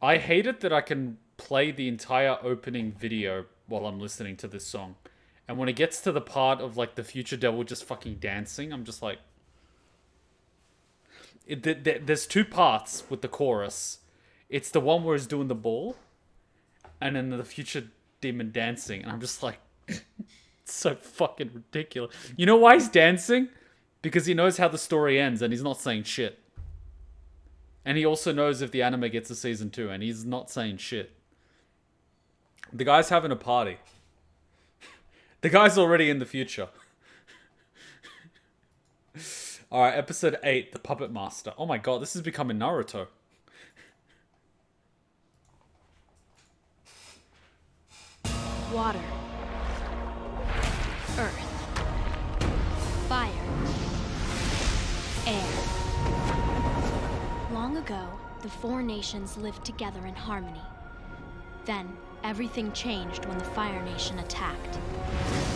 I hate it that I can play the entire opening video while I'm listening to this song. And when it gets to the part of like the future devil just fucking dancing, I'm just like, there's two parts with the chorus. It's the one where he's doing the ball, and then the future demon dancing, and I'm just like, it's so fucking ridiculous. You know why he's dancing? Because he knows how the story ends, and he's not saying shit. And he also knows if the anime gets a season 2, and he's not saying shit. The guy's having a party. The guy's already in the future. Alright, episode 8, The Puppet Master. Oh my god, this is becoming Naruto. Water. Earth. Fire. Air. Long ago, the four nations lived together in harmony. Then, everything changed when the Fire Nation attacked.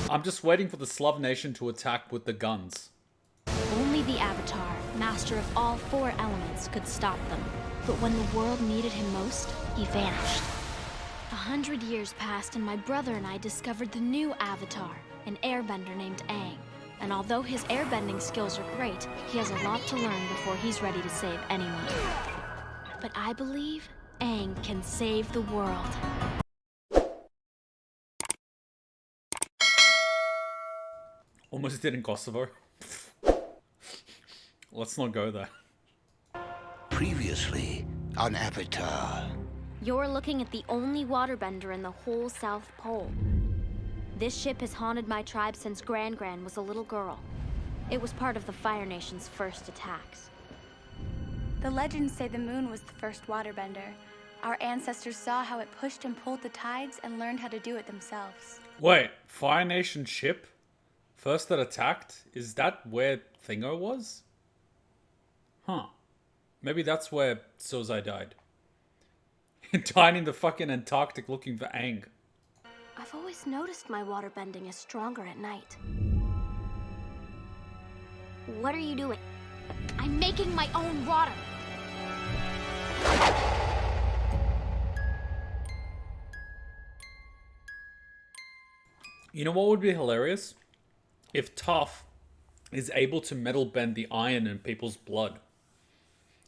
I'm just waiting for the Slav Nation to attack with the guns. Only the Avatar, master of all four elements, could stop them. But when the world needed him most, he vanished. 100 years passed and my brother and I discovered the new Avatar, an airbender named Aang. And although his airbending skills are great, he has a lot to learn before he's ready to save anyone. But I believe Aang can save the world. Almost did in Kosovo. Let's not go there. Previously on Avatar. You're looking at the only waterbender in the whole South Pole. This ship has haunted my tribe since Gran was a little girl. It was part of the Fire Nation's first attacks. The legends say the moon was the first waterbender. Our ancestors saw how it pushed and pulled the tides and learned how to do it themselves. Wait, Fire Nation ship? First that attacked? Is that where Thingo was? Huh. Maybe that's where Sozai died. Dying in the fucking Antarctic looking for Aang. I've always noticed my waterbending is stronger at night. What are you doing? I'm making my own water! You know what would be hilarious? If Toph is able to metal bend the iron in people's blood.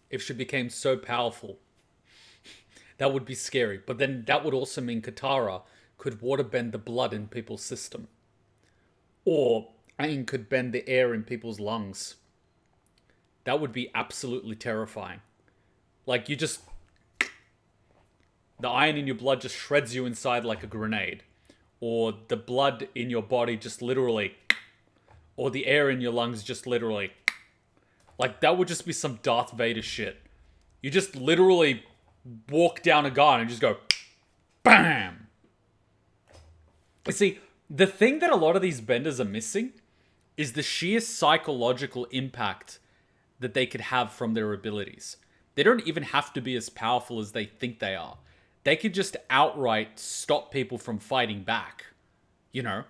If she became so powerful. That would be scary. But then that would also mean Katara could waterbend the blood in people's system. Or Aang could bend the air in people's lungs. That would be absolutely terrifying. Like, you just... the iron in your blood just shreds you inside like a grenade. Or the blood in your body just literally... or the air in your lungs just literally... like, that would just be some Darth Vader shit. You just literally walk down a guy and just go... BAM! You see, the thing that a lot of these benders are missing is the sheer psychological impact that they could have from their abilities. They don't even have to be as powerful as they think they are. They could just outright stop people from fighting back. You know?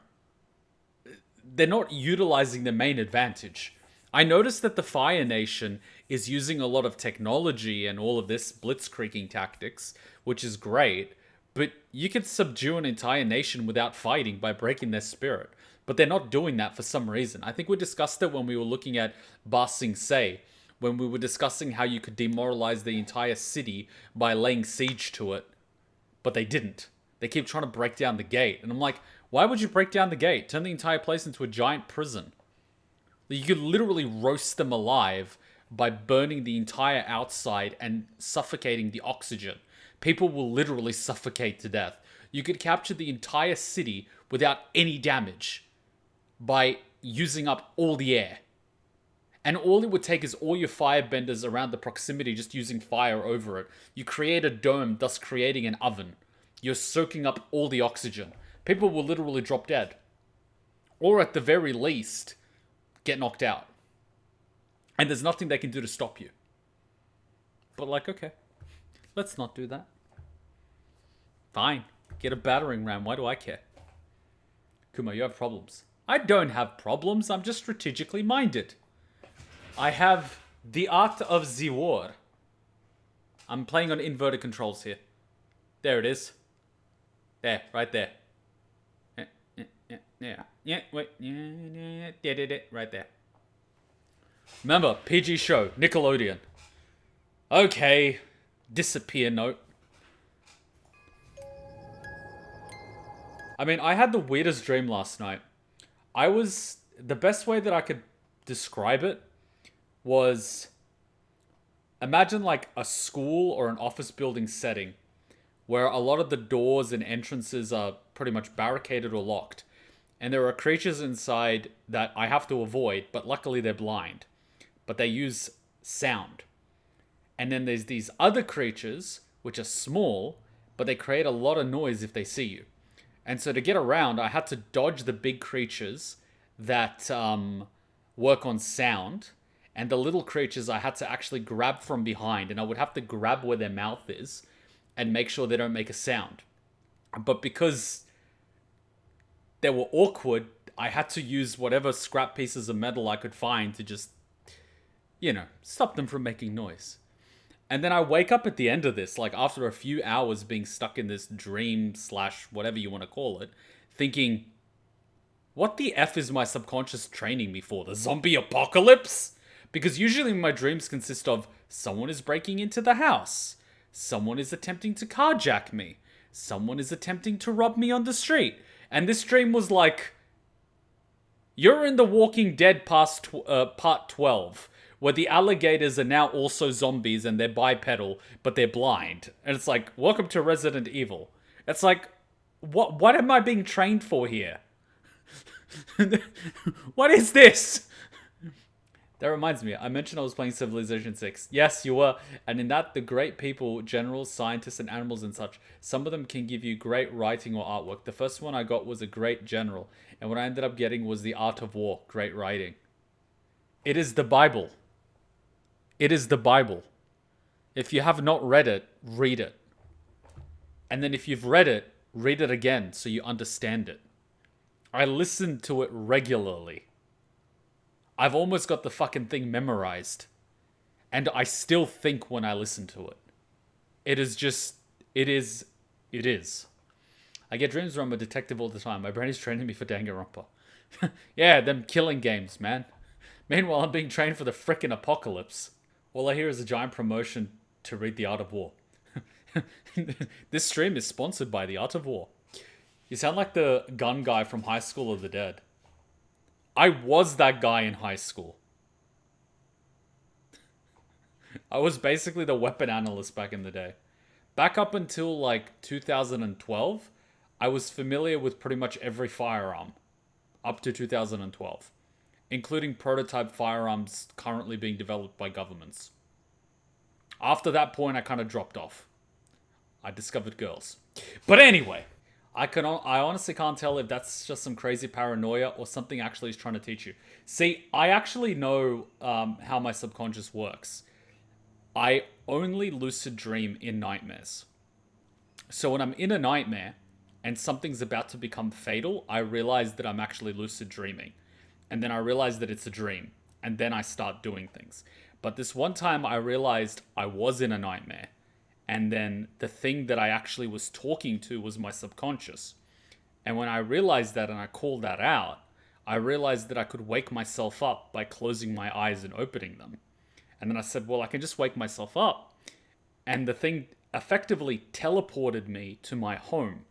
They're not utilizing their main advantage. I noticed that the Fire Nation is using a lot of technology and all of this blitzkrieging tactics, which is great, but you could subdue an entire nation without fighting by breaking their spirit. But they're not doing that for some reason. I think we discussed it when we were looking at Ba Sing Se, when we were discussing how you could demoralize the entire city by laying siege to it. But they didn't. They keep trying to break down the gate. And I'm like, why would you break down the gate? Turn the entire place into a giant prison. You could literally roast them alive by burning the entire outside and suffocating the oxygen. People will literally suffocate to death. You could capture the entire city without any damage by using up all the air. And all it would take is all your firebenders around the proximity just using fire over it. You create a dome, thus creating an oven. You're soaking up all the oxygen. People will literally drop dead. Or at the very least, get knocked out. And there's nothing they can do to stop you. But like, okay, let's not do that. Fine, get a battering ram, why do I care? Kuma, you have problems. I don't have problems, I'm just strategically minded. I have the art of the war. I'm playing on inverted controls here. There it is. There, right there. Yeah, wait. Yeah, right there. Remember, PG show, Nickelodeon. Okay, disappear note. I mean, I had the weirdest dream last night. The best way that I could describe it was, imagine like a school or an office building setting where a lot of the doors and entrances are pretty much barricaded or locked. And there are creatures inside that I have to avoid, but luckily they're blind. But they use sound. And then there's these other creatures, which are small, but they create a lot of noise if they see you. And so to get around, I had to dodge the big creatures that work on sound. And the little creatures I had to actually grab from behind. And I would have to grab where their mouth is and make sure they don't make a sound. But because they were awkward, I had to use whatever scrap pieces of metal I could find to just, stop them from making noise. And then I wake up at the end of this, like after a few hours being stuck in this dream / whatever you want to call it, thinking, what the F is my subconscious training me for? The zombie apocalypse? Because usually my dreams consist of someone is breaking into the house, someone is attempting to carjack me, someone is attempting to rob me on the street. And this dream was like, you're in The Walking Dead part 12, where the alligators are now also zombies and they're bipedal, but they're blind. And it's like, welcome to Resident Evil. It's like, what am I being trained for here? What is this? That reminds me, I mentioned I was playing Civilization 6. Yes, you were. And in that, the great people, generals, scientists, and animals and such, some of them can give you great writing or artwork. The first one I got was a great general. And what I ended up getting was The Art of War, great writing. It is the Bible. It is the Bible. If you have not read it, read it. And then if you've read it, read it again so you understand it. I listen to it regularly. I've almost got the fucking thing memorized. And I still think when I listen to it. It is. I get dreams where I'm a detective all the time. My brain is training me for Danganronpa. Yeah, them killing games, man. Meanwhile, I'm being trained for the frickin' apocalypse. All I hear is a giant promotion to read The Art of War. This stream is sponsored by The Art of War. You sound like the gun guy from High School of the Dead. I was that guy in high school. I was basically the weapon analyst back in the day. Back up until like 2012, I was familiar with pretty much every firearm. Up to 2012. Including prototype firearms currently being developed by governments. After that point, I kind of dropped off. I discovered girls. But anyway, I honestly can't tell if that's just some crazy paranoia or something actually is trying to teach you. See, I actually know how my subconscious works. I only lucid dream in nightmares. So when I'm in a nightmare and something's about to become fatal, I realize that I'm actually lucid dreaming. And then I realize that it's a dream. And then I start doing things. But this one time I realized I was in a nightmare. And then the thing that I actually was talking to was my subconscious. And when I realized that and I called that out, I realized that I could wake myself up by closing my eyes and opening them. And then I said, well, I can just wake myself up. And the thing effectively teleported me to my home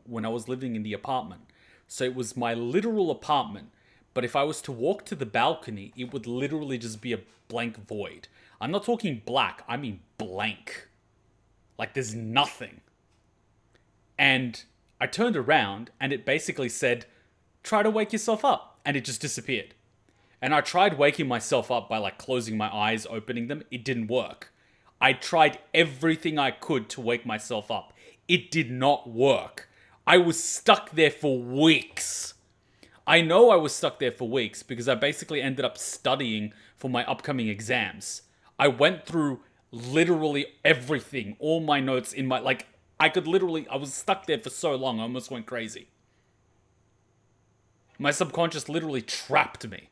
when I was living in the apartment. So it was my literal apartment. But if I was to walk to the balcony, it would literally just be a blank void. I'm not talking black, I mean blank. Like there's nothing. And I turned around and it basically said, try to wake yourself up. And it just disappeared. And I tried waking myself up by like closing my eyes, opening them. It didn't work. I tried everything I could to wake myself up. It did not work. I was stuck there for weeks. I know I was stuck there for weeks because I basically ended up studying for my upcoming exams. I went through literally everything, all my notes in my, like, I was stuck there for so long, I almost went crazy. My subconscious literally trapped me.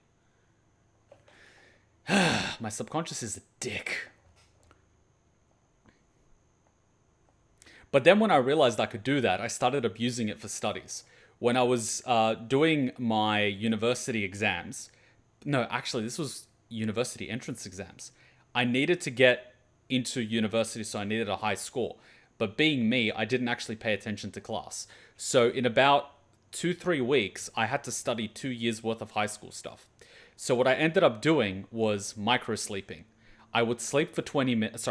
My subconscious is a dick. But then when I realized I could do that, I started abusing it for studies. When I was doing my university exams, no, actually, this was university entrance exams. I needed to get into university, so I needed a high score. But being me, I didn't actually pay attention to class. So in about 2-3 weeks, I had to study 2 years worth of high school stuff. So what I ended up doing was micro sleeping. I would sleep for 20 minutes.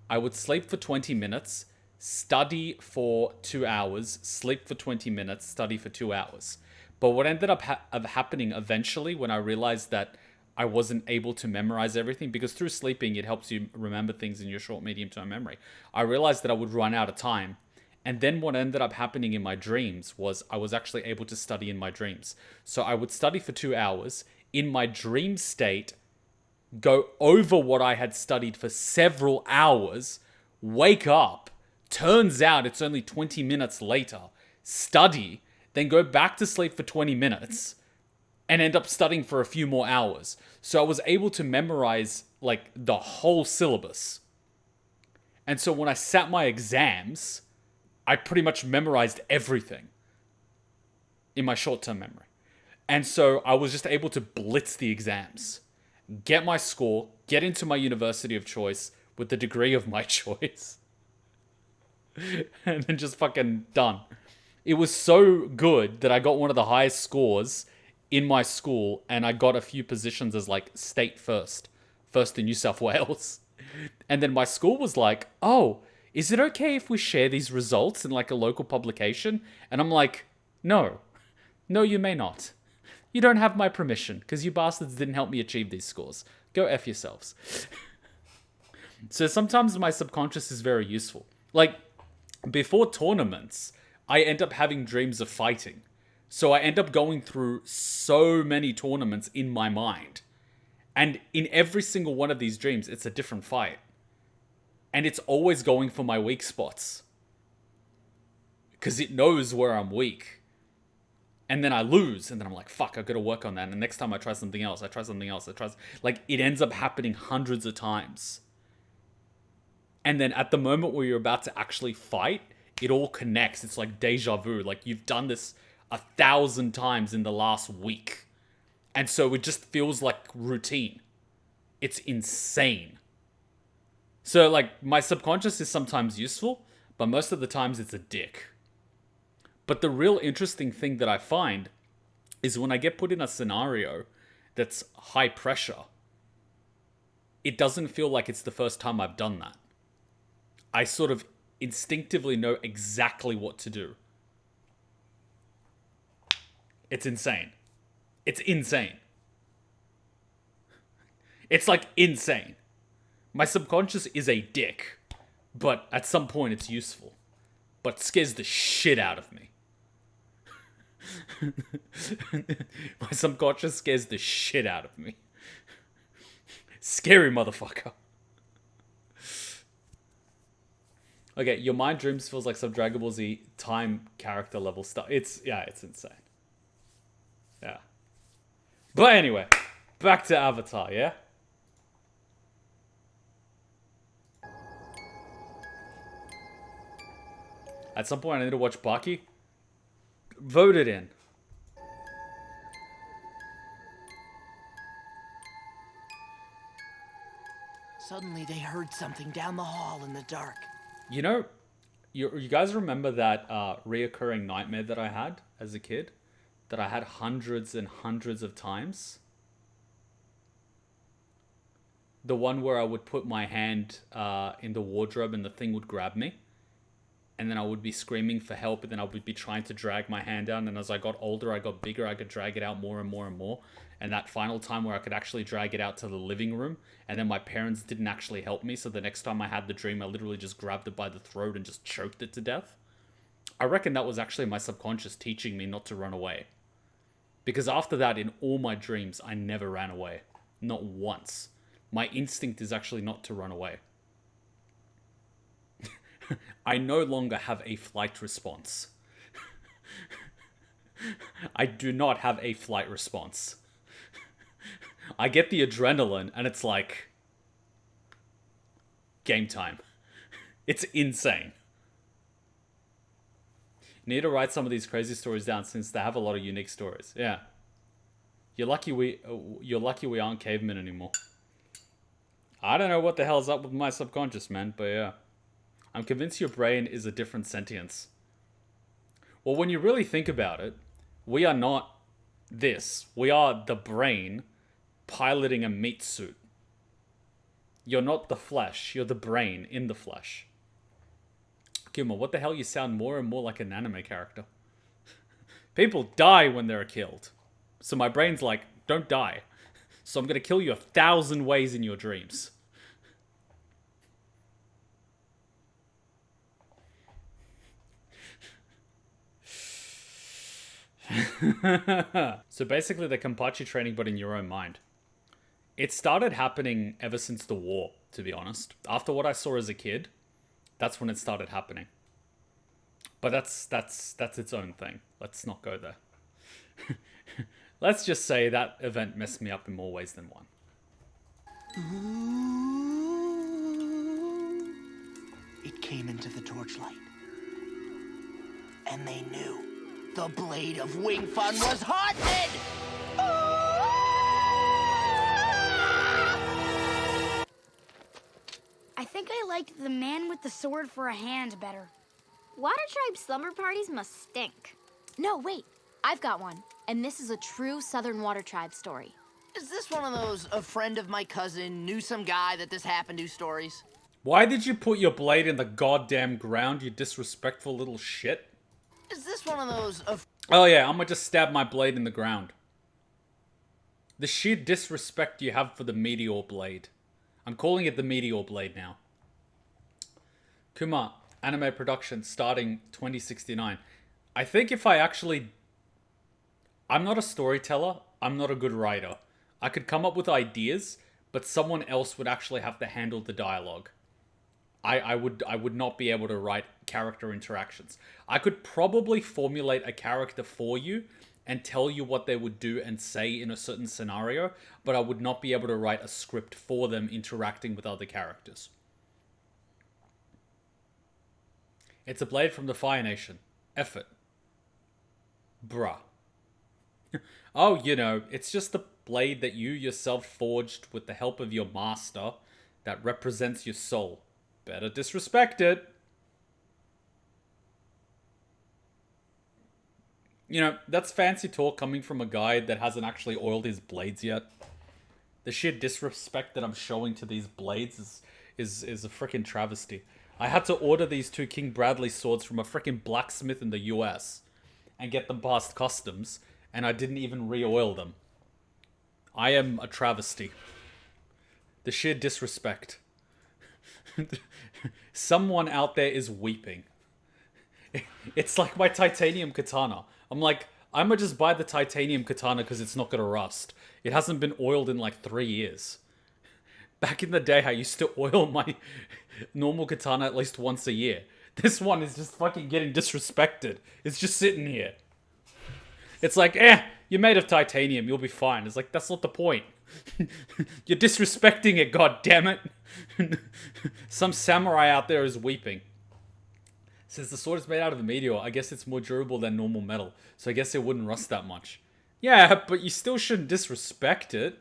I would sleep for 20 minutes, study for 2 hours, sleep for 20 minutes, study for 2 hours. But what ended up happening eventually when I realized that I wasn't able to memorize everything, because through sleeping, it helps you remember things in your short, medium-term memory. I realized that I would run out of time. And then what ended up happening in my dreams was I was actually able to study in my dreams. So I would study for 2 hours. In my dream state, go over what I had studied for several hours, wake up, turns out it's only 20 minutes later, study, then go back to sleep for 20 minutes, and end up studying for a few more hours. So I was able to memorize like the whole syllabus. And so when I sat my exams, I pretty much memorized everything in my short-term memory. And so I was just able to blitz the exams, get my score, get into my university of choice with the degree of my choice, and then just fucking done. It was so good that I got one of the highest scores in my school, and I got a few positions as like state first in New South Wales. And then my school was like, oh, is it okay if we share these results in like a local publication? And I'm like, no, you may not. You don't have my permission because you bastards didn't help me achieve these scores. Go F yourselves. So sometimes my subconscious is very useful. Like before tournaments, I end up having dreams of fighting. So I end up going through so many tournaments in my mind. And in every single one of these dreams, it's a different fight. And it's always going for my weak spots. Because it knows where I'm weak. And then I lose. And then I'm like, fuck, I've got to work on that. And the next time I try something else, Like, it ends up happening hundreds of times. And then at the moment where you're about to actually fight, it all connects. It's like deja vu. Like, you've done this 1,000 times in the last week. And so it just feels like routine. It's insane. So, like, my subconscious is sometimes useful, but most of the times it's a dick. But the real interesting thing that I find is when I get put in a scenario that's high pressure, it doesn't feel like it's the first time I've done that. I sort of instinctively know exactly what to do. It's insane. It's insane. It's like insane. My subconscious is a dick, but at some point it's useful. But scares the shit out of me. My subconscious scares the shit out of me. Scary motherfucker. Okay, your mind dreams feels like some Dragon Ball Z time character level stuff. It's insane. Yeah. But anyway, back to Avatar, yeah? At some point I need to watch Baki. Vote it in. Suddenly they heard something down the hall in the dark. You know, you guys remember that reoccurring nightmare that I had as a kid? That I had hundreds and hundreds of times? The one where I would put my hand in the wardrobe and the thing would grab me. And then I would be screaming for help, and then I would be trying to drag my hand down. And as I got older, I got bigger, I could drag it out more and more and more. And that final time where I could actually drag it out to the living room, and then my parents didn't actually help me. So the next time I had the dream, I literally just grabbed it by the throat and just choked it to death. I reckon that was actually my subconscious teaching me not to run away. Because after that, in all my dreams, I never ran away. Not once. My instinct is actually not to run away. I no longer have a flight response. I do not have a flight response. I get the adrenaline and it's like game time. It's insane. Need to write some of these crazy stories down since they have a lot of unique stories. Yeah. You're lucky we aren't cavemen anymore. I don't know what the hell's up with my subconscious, man, but yeah. I'm convinced your brain is a different sentience. Well, when you really think about it, we are not this. We are the brain piloting a meat suit. You're not the flesh. You're the brain in the flesh. Gilmore, what the hell? You sound more and more like an anime character. People die when they're killed. So my brain's like, don't die. So I'm going to kill you 1,000 ways in your dreams. So basically the Kenpachi training, but in your own mind. It started happening ever since the war, to be honest. After what I saw as a kid, that's when it started happening. But that's its own thing. Let's not go there. Let's just say that event messed me up in more ways than one. It came into the torchlight. And they knew the blade of Wing Fun was haunted! I think I liked the man with the sword for a hand better. Water tribe slumber parties must stink. No, wait. I've got one. And this is a true Southern Water Tribe story. Is this one of those a friend of my cousin knew some guy that this happened to stories? Why did you put your blade in the goddamn ground, you disrespectful little shit? Is this one of those Oh yeah, I'm gonna just stab my blade in the ground. The sheer disrespect you have for the meteor blade. I'm calling it the meteor blade now. Kuma, anime production starting 2069. I think if I actually... I'm not a storyteller. I'm not a good writer. I could come up with ideas, but someone else would actually have to handle the dialogue. I would not be able to write character interactions. I could probably formulate a character for you and tell you what they would do and say in a certain scenario, but I would not be able to write a script for them interacting with other characters. It's a blade from the Fire Nation. Effort. Bruh. Oh, you know, it's just the blade that you yourself forged with the help of your master that represents your soul. Better disrespect it. You know, that's fancy talk coming from a guy that hasn't actually oiled his blades yet. The sheer disrespect that I'm showing to these blades is a freaking travesty. I had to order these two King Bradley swords from a freaking blacksmith in the US and get them past customs, and I didn't even re-oil them. I am a travesty. The sheer disrespect. Someone out there is weeping. It's like my titanium katana. I'm like, I'm gonna just buy the titanium katana because it's not gonna rust. It hasn't been oiled in like 3 years. Back in the day, I used to oil my normal katana at least once a year. This one is just fucking getting disrespected. It's just sitting here. It's like, you're made of titanium, you'll be fine. It's like, that's not the point. You're disrespecting it, god damn it. Some samurai out there is weeping. Since the sword is made out of a meteor, I guess it's more durable than normal metal. So I guess it wouldn't rust that much. Yeah, but you still shouldn't disrespect it.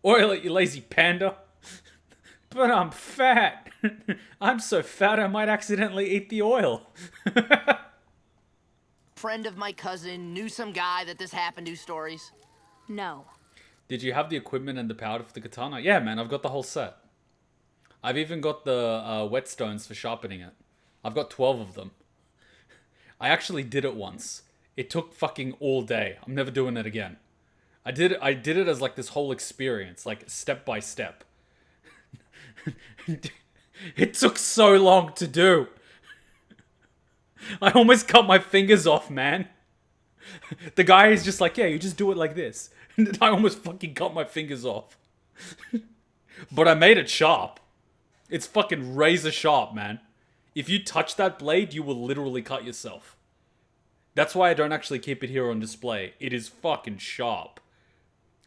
Oil it, you lazy panda. But I'm fat. I'm so fat I might accidentally eat the oil. Friend of my cousin knew some guy that this happened to stories? No. Did you have the equipment and the powder for the katana? Yeah, man, I've got the whole set. I've even got the whetstones for sharpening it. I've got 12 of them. I actually did it once. It took fucking all day. I'm never doing it again. I did it as like this whole experience, like step by step. It took so long to do. I almost cut my fingers off, man. The guy is just like, yeah, you just do it like this. And I almost fucking cut my fingers off. But I made it sharp. It's fucking razor sharp, man. If you touch that blade, you will literally cut yourself. That's why I don't actually keep it here on display. It is fucking sharp.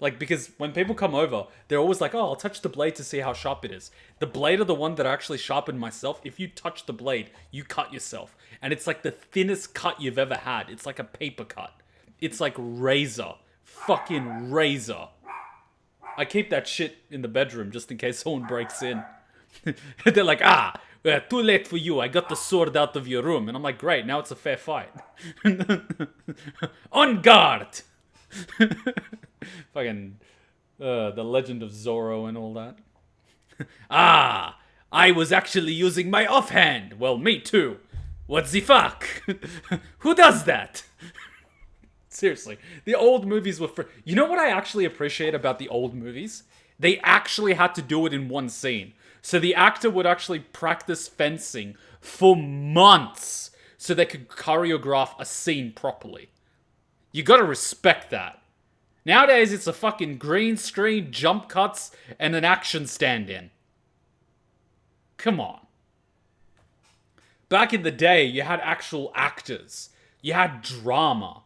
Like, because when people come over, they're always like, oh, I'll touch the blade to see how sharp it is. The blade of the one that I actually sharpened myself, if you touch the blade, you cut yourself. And it's like the thinnest cut you've ever had. It's like a paper cut. It's like razor. Fucking razor. I keep that shit in the bedroom just in case someone breaks in. They're like, too late for you. I got the sword out of your room. And I'm like, great, now it's a fair fight. On guard! Fucking the Legend of Zorro and all that. I was actually using my offhand. Well, me too. What the fuck? Who does that? Seriously, the old movies were you know what I actually appreciate about the old movies? They actually had to do it in one scene. So the actor would actually practice fencing for months so they could choreograph a scene properly. You gotta respect that. Nowadays, it's a fucking green screen, jump cuts, and an action stand-in. Come on. Back in the day, you had actual actors. You had drama.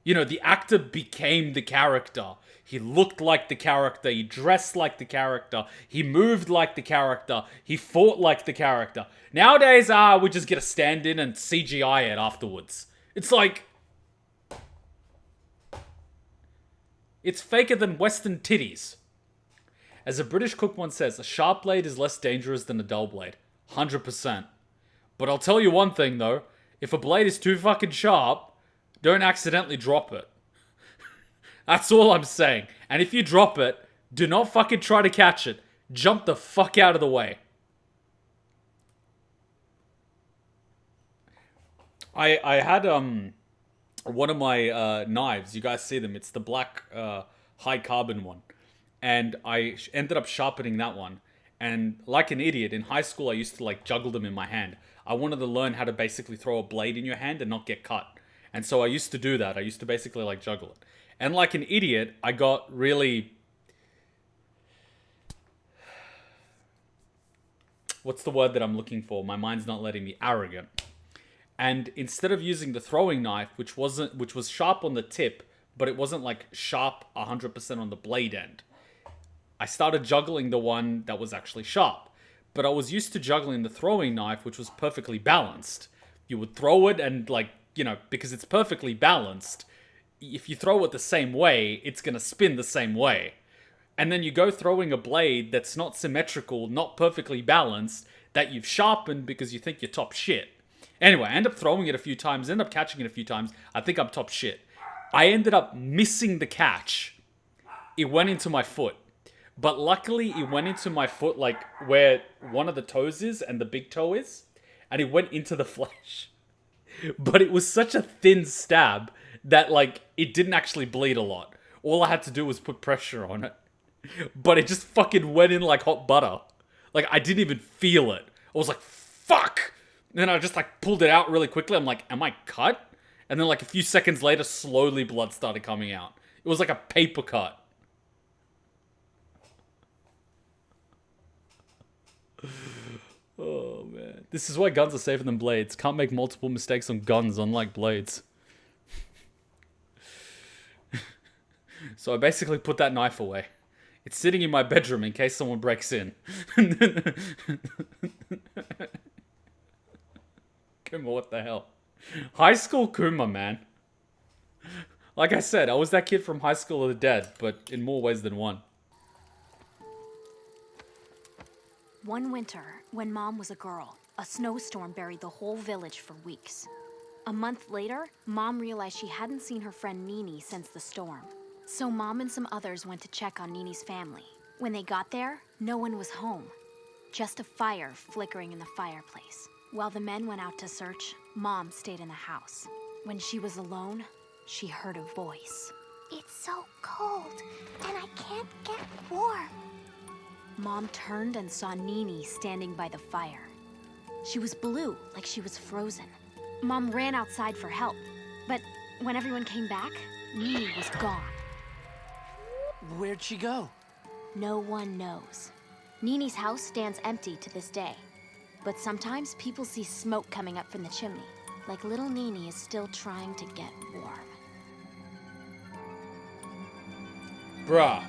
You know, the actor became the character. He looked like the character. He dressed like the character. He moved like the character. He fought like the character. Nowadays, we just get a stand-in and CGI it afterwards. It's like... It's faker than Western titties. As a British cook once says, a sharp blade is less dangerous than a dull blade. 100%. But I'll tell you one thing, though. If a blade is too fucking sharp, don't accidentally drop it. That's all I'm saying. And if you drop it, do not fucking try to catch it. Jump the fuck out of the way. I had, one of my knives, you guys see them, it's the black high carbon one, and I ended up sharpening that one, and like an idiot, in high school I used to like juggle them in my hand. I wanted to learn how to basically throw a blade in your hand and not get cut, and so I used to do that. I used to basically like juggle it, and like an idiot I got really, what's the word that I'm looking for? My mind's not letting me. Arrogant. And instead of using the throwing knife, which was sharp on the tip, but it wasn't like sharp 100% on the blade end, I started juggling the one that was actually sharp. But I was used to juggling the throwing knife, which was perfectly balanced. You would throw it and like, you know, because it's perfectly balanced, if you throw it the same way, it's going to spin the same way. And then you go throwing a blade that's not symmetrical, not perfectly balanced, that you've sharpened because you think you're top shit. Anyway, I end up throwing it a few times, end up catching it a few times. I think I'm top shit. I ended up missing the catch. It went into my foot. But luckily, it went into my foot like where one of the toes is and the big toe is. And it went into the flesh. But it was such a thin stab that like it didn't actually bleed a lot. All I had to do was put pressure on it. But it just fucking went in like hot butter. Like I didn't even feel it. I was like, fuck! And then I just like pulled it out really quickly. I'm like, am I cut? And then like a few seconds later, slowly blood started coming out. It was like a paper cut. Oh man. This is why guns are safer than blades. Can't make multiple mistakes on guns, unlike blades. So I basically put that knife away. It's sitting in my bedroom in case someone breaks in. Kuma, what the hell? High school Kuma, man. Like I said, I was that kid from High School of the Dead, but in more ways than one. One winter, when Mom was a girl, a snowstorm buried the whole village for weeks. A month later, Mom realized she hadn't seen her friend Nini since the storm. So Mom and some others went to check on Nini's family. When they got there, no one was home. Just a fire flickering in the fireplace. While the men went out to search, Mom stayed in the house. When she was alone, she heard a voice. It's so cold, and I can't get warm. Mom turned and saw Nini standing by the fire. She was blue, like she was frozen. Mom ran outside for help, but when everyone came back, Nini was gone. Where'd she go? No one knows. Nini's house stands empty to this day. But sometimes people see smoke coming up from the chimney, like little Nini is still trying to get warm. Bruh.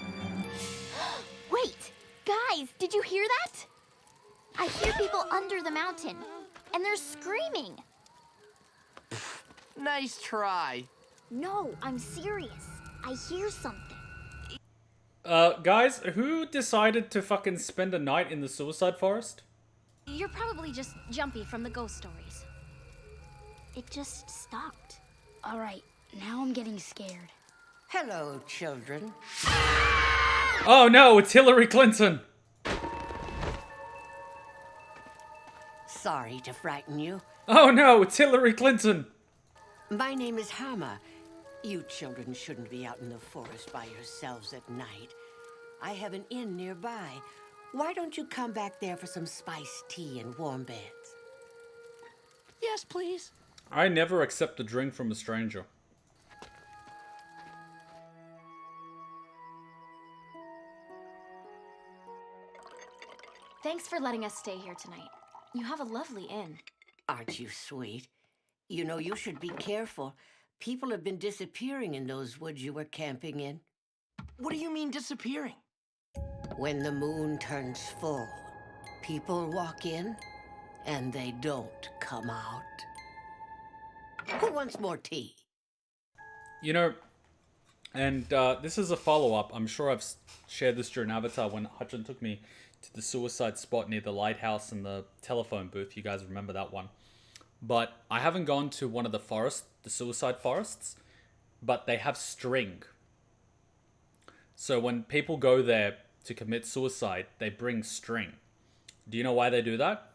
Wait! Guys, did you hear that? I hear people under the mountain, and they're screaming. Nice try. No, I'm serious. I hear something. Guys, who decided to fucking spend a night in the suicide forest? You're probably just jumpy from the ghost stories. It just stopped. All right, now I'm getting scared. Hello, children. Oh no, it's Hillary Clinton! Sorry to frighten you. Oh no, it's Hillary Clinton! My name is Hama. You children shouldn't be out in the forest by yourselves at night. I have an inn nearby. Why don't you come back there for some spiced tea and warm beds? Yes, please. I never accept a drink from a stranger. Thanks for letting us stay here tonight. You have a lovely inn. Aren't you sweet? You know, you should be careful. People have been disappearing in those woods you were camping in. What do you mean disappearing? When the moon turns full, people walk in and they don't come out. Who wants more tea? You know, and this is a follow-up. I'm sure I've shared this during Avatar when Hutchin took me to the suicide spot near the lighthouse and the telephone booth. You guys remember that one. But I haven't gone to one of the suicide forests, but they have string. So when people go there to commit suicide, they bring string. Do you know why they do that?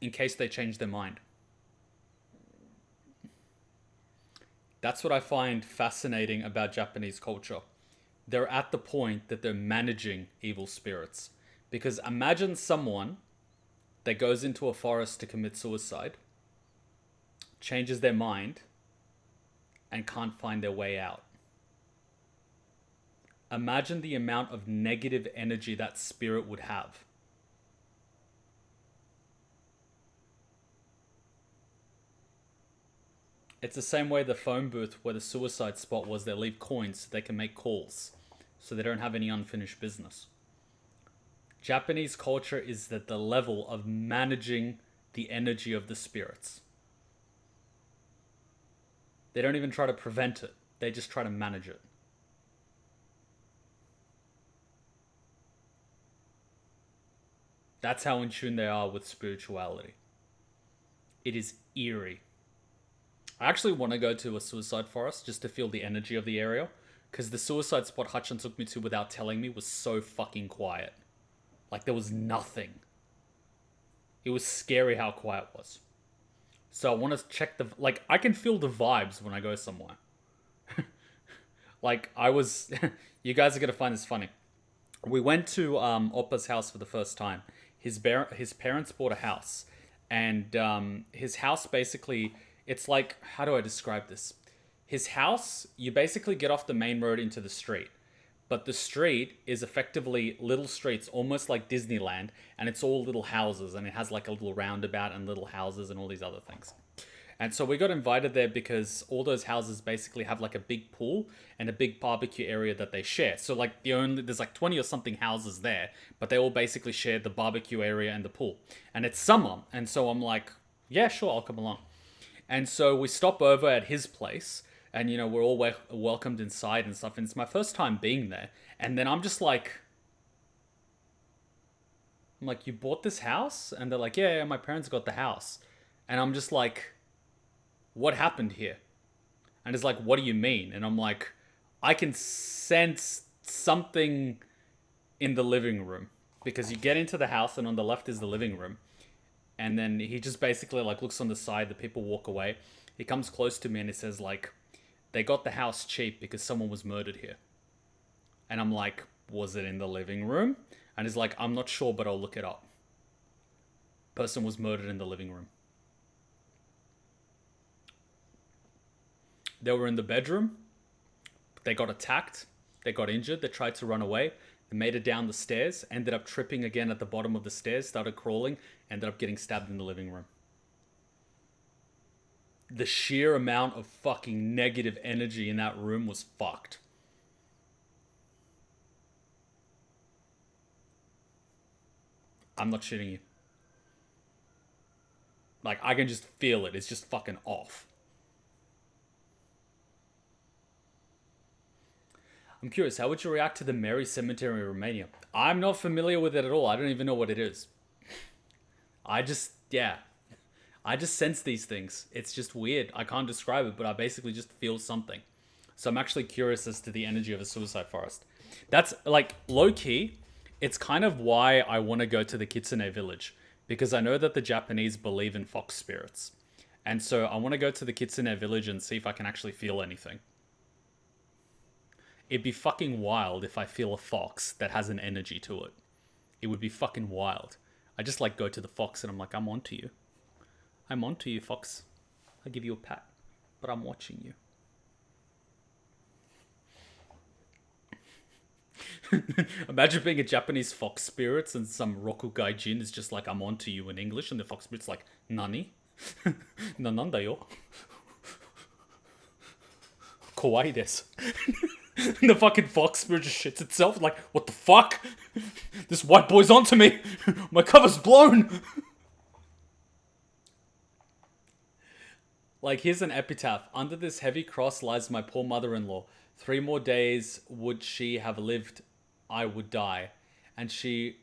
In case they change their mind. That's what I find fascinating about Japanese culture. They're at the point that they're managing evil spirits. Because imagine someone that goes into a forest to commit suicide, changes their mind, and can't find their way out. Imagine the amount of negative energy that spirit would have. It's the same way the phone booth where the suicide spot was. They leave coins so they can make calls, so they don't have any unfinished business. Japanese culture is at the level of managing the energy of the spirits. They don't even try to prevent it. They just try to manage it. That's how in tune they are with spirituality. It is eerie. I actually want to go to a suicide forest just to feel the energy of the area, because the suicide spot Hutchin took me to without telling me was so fucking quiet. Like, there was nothing. It was scary how quiet it was. So I want to check the... Like, I can feel the vibes when I go somewhere. Like, I was... You guys are going to find this funny. We went to Oppa's house for the first time. His parents bought a house. And his house basically... It's like... How do I describe this? His house, you basically get off the main road into the street. But the street is effectively little streets, almost like Disneyland, and it's all little houses, and it has like a little roundabout and little houses and all these other things. And so we got invited there because all those houses basically have like a big pool and a big barbecue area that they share. So like there's like 20 or something houses there, but they all basically share the barbecue area and the pool. And it's summer, and so I'm like, yeah, sure, I'll come along. And so we stop over at his place. And, you know, we're all welcomed inside and stuff. And it's my first time being there. And then I'm just like... you bought this house? And they're like, yeah, my parents got the house. And I'm just like, what happened here? And it's like, what do you mean? And I'm like, I can sense something in the living room. Because you get into the house and on the left is the living room. And then he just basically like looks on the side. The people walk away. He comes close to me and he says like... They got the house cheap because someone was murdered here. And I'm like, was it in the living room? And he's like, I'm not sure, but I'll look it up. Person was murdered in the living room. They were in the bedroom. They got attacked. They got injured. They tried to run away. They made it down the stairs. Ended up tripping again at the bottom of the stairs. Started crawling. Ended up getting stabbed in the living room. the sheer amount of fucking negative energy in that room was fucked. I'm not shitting you. Like, I can just feel it. It's just fucking off. I'm curious, how would you react to the Mary Cemetery in Romania? I'm not familiar with it at all. I don't even know what it is. I just sense these things. It's just weird. I can't describe it, but I basically just feel something. So I'm actually curious as to the energy of a suicide forest. That's, like, low-key, it's kind of why I want to go to the Kitsune village. Because I know that the Japanese believe in fox spirits. And so I want to go to the Kitsune village and see if I can actually feel anything. It'd be fucking wild if I feel a fox that has an energy to it. It would be fucking wild. I just, like, go to the fox and I'm like, I'm onto you. I'm onto you, fox. I give you a pat, but I'm watching you. Imagine being a Japanese fox spirits and some Rokugaijin is just like, I'm onto you in English, and the fox spirit's like, Nani? Nananda yo? Kawaii desu. And the fucking fox spirit just shits itself like, what the fuck? This white boy's onto me. My cover's blown. Like, here's an epitaph. Under this heavy cross lies my poor mother-in-law. 3 more days would she have lived, I would die. And she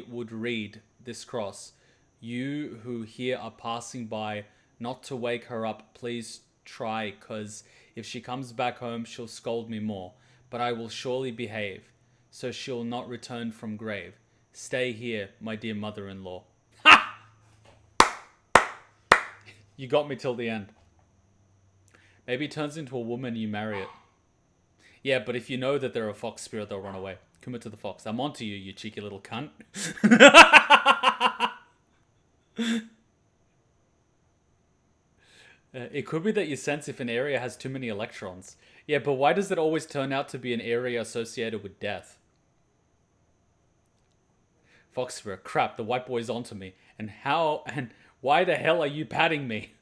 would read this cross. You who here are passing by, not to wake her up, please try, 'cause if she comes back home, she'll scold me more. But I will surely behave, so she'll not return from grave. Stay here, my dear mother-in-law. Ha! You got me till the end. Maybe it turns into a woman, you marry it. Yeah, but if you know that they're a fox spirit, they'll run away. Commit to the fox. I'm onto you, you cheeky little cunt. It could be that you sense if an area has too many electrons. Yeah, but why does it always turn out to be an area associated with death? Fox spirit, crap, the white boy's onto me. And why the hell are you patting me?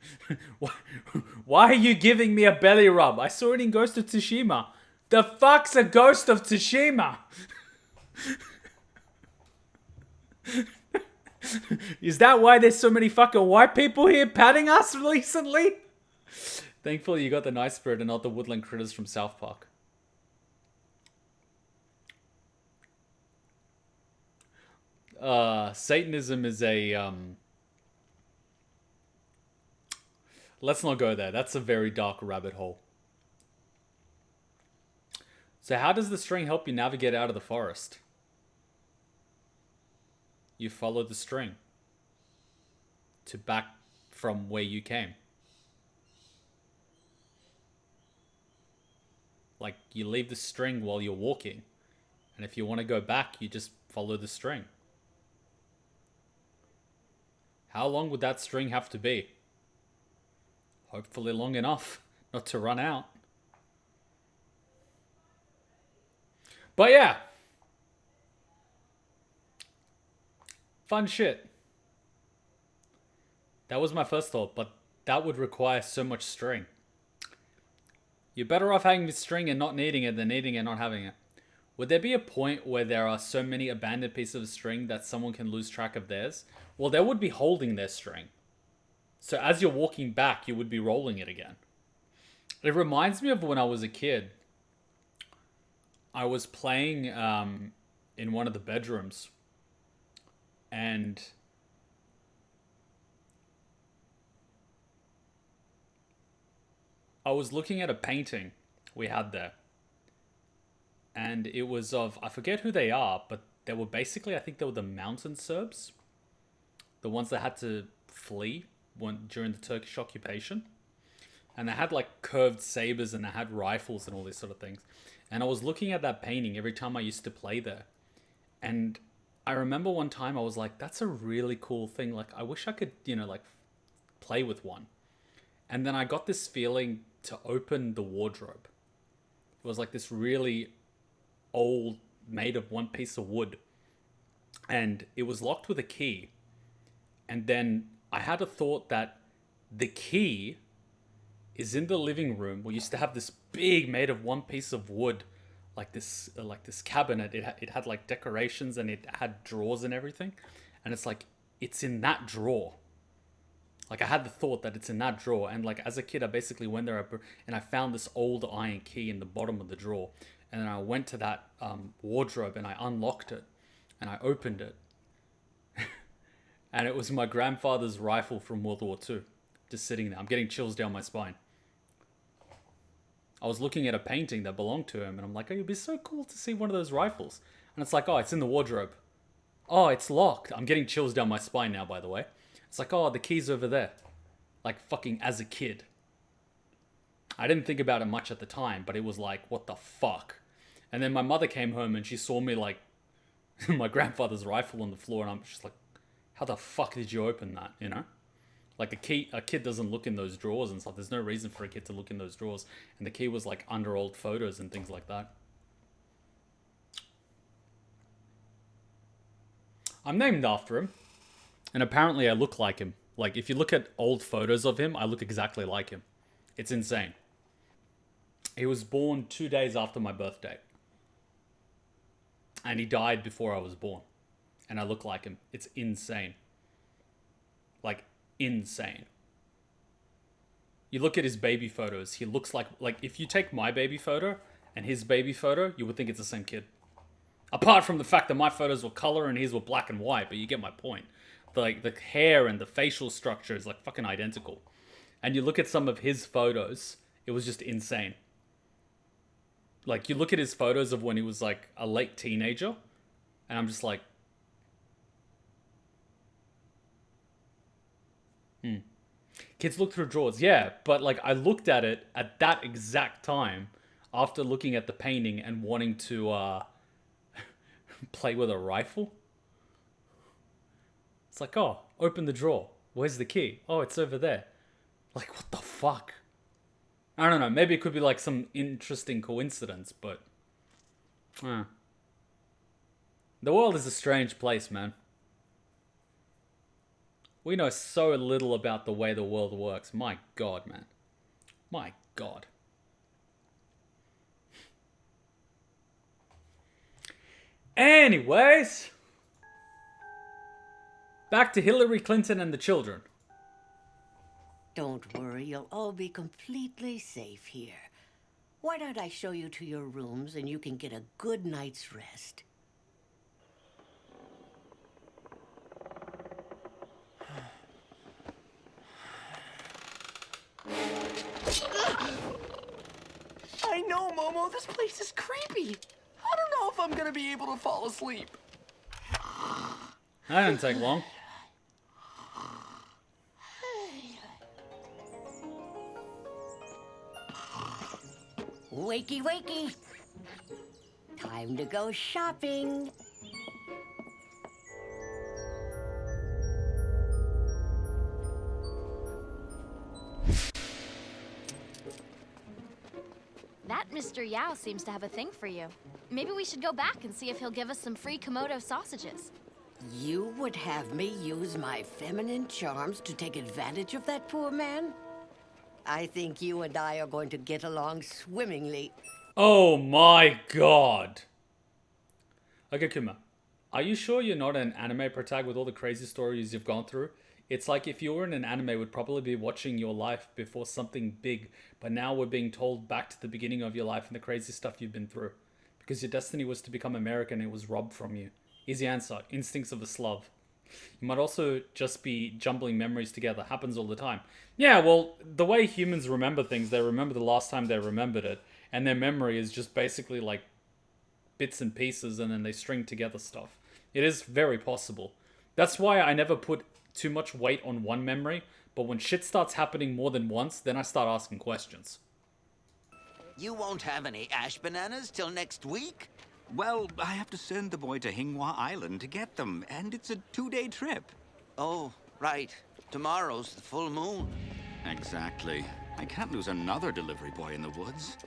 Why are you giving me a belly rub? I saw it in Ghost of Tsushima. The fuck's a Ghost of Tsushima? Is that why there's so many fucking white people here patting us recently? Thankfully you got the nice spirit and not the woodland critters from South Park. Satanism is a, let's not go there. That's a very dark rabbit hole. So how does the string help you navigate out of the forest? You follow the string to back from where you came. Like, you leave the string while you're walking. And if you want to go back, you just follow the string. How long would that string have to be? Hopefully long enough not to run out. But yeah. Fun shit. That was my first thought, but that would require so much string. You're better off having the string and not needing it than needing it and not having it. Would there be a point where there are so many abandoned pieces of string that someone can lose track of theirs? Well, they would be holding their string. So as you're walking back, you would be rolling it again. It reminds me of when I was a kid. I was playing in one of the bedrooms. And I was looking at a painting we had there. And it was of, I forget who they are, but they were basically, I think they were the mountain Serbs. The ones that had to flee during the Turkish occupation. And they had like curved sabers and they had rifles and all these sort of things. And I was looking at that painting every time I used to play there. And I remember one time I was like, that's a really cool thing. Like, I wish I could, like play with one. And then I got this feeling to open the wardrobe. It was like this really old, made of one piece of wood. And it was locked with a key. And then I had a thought that The key is in the living room. We used to have this big, made of one piece of wood, like this cabinet. It had like decorations and it had drawers and everything. And it's like, it's in that drawer. Like, I had the thought that it's in that drawer. And like, as a kid, I basically went there and I found this old iron key in the bottom of the drawer. And then I went to that wardrobe and I unlocked it and I opened it. And it was my grandfather's rifle from World War II, just sitting there. I'm getting chills down my spine. I was looking at a painting that belonged to him, and I'm like, oh, it'd be so cool to see one of those rifles. And it's like, oh, it's in the wardrobe. Oh, it's locked. I'm getting chills down my spine now, by the way. It's like, oh, the key's over there. Like, fucking as a kid. I didn't think about it much at the time, but it was like, what the fuck? And then my mother came home, and she saw me, like, my grandfather's rifle on the floor, and I'm just like, how the fuck did you open that, you know? Like, a kid doesn't look in those drawers and stuff. There's no reason for a kid to look in those drawers. And the key was, like, under old photos and things like that. I'm named after him. And apparently I look like him. Like, if you look at old photos of him, I look exactly like him. It's insane. He was born 2 days after my birthday. And he died before I was born. And I look like him. It's insane. Like, insane. You look at his baby photos, he looks like if you take my baby photo and his baby photo, you would think it's the same kid. Apart from the fact that my photos were color and his were black and white, but you get my point. Like, the hair and the facial structure is like fucking identical. And you look at some of his photos, it was just insane. Like, you look at his photos of when he was like a late teenager, and I'm just like, Kids look through drawers, yeah, but like, I looked at it at that exact time after looking at the painting and wanting to play with a rifle. It's like, oh, open the drawer. Where's the key? Oh, it's over there. Like, what the fuck? I don't know, maybe it could be like some interesting coincidence, but the world is a strange place, man. We know so little about the way the world works. My God, man. My God. Anyways. Back to Hillary Clinton and the children. Don't worry, you'll all be completely safe here. Why don't I show you to your rooms and you can get a good night's rest? I know, Momo, this place is creepy. I don't know if I'm gonna be able to fall asleep. That didn't take long. Wakey, wakey. Time to go shopping. That Mr. Yao seems to have a thing for you. Maybe we should go back and see if he'll give us some free Komodo sausages. You would have me use my feminine charms to take advantage of that poor man? I think you and I are going to get along swimmingly. Oh my God. Okay, Kuma. Are you sure you're not an anime protag with all the crazy stories you've gone through? It's like if you were in an anime, would probably be watching your life before something big, but now we're being told back to the beginning of your life and the crazy stuff you've been through. Because your destiny was to become American and it was robbed from you. Easy answer. Instincts of a Slav. You might also just be jumbling memories together. Happens all the time. Yeah, well, the way humans remember things, they remember the last time they remembered it. And their memory is just basically like bits and pieces and then they string together stuff. It is very possible. That's why I never put too much weight on one memory. But when shit starts happening more than once, then I start asking questions. You won't have any ash bananas till next week? Well, I have to send the boy to Hinghua Island to get them, and it's a 2-day trip. Oh, right. Tomorrow's the full moon. Exactly. I can't lose another delivery boy in the woods.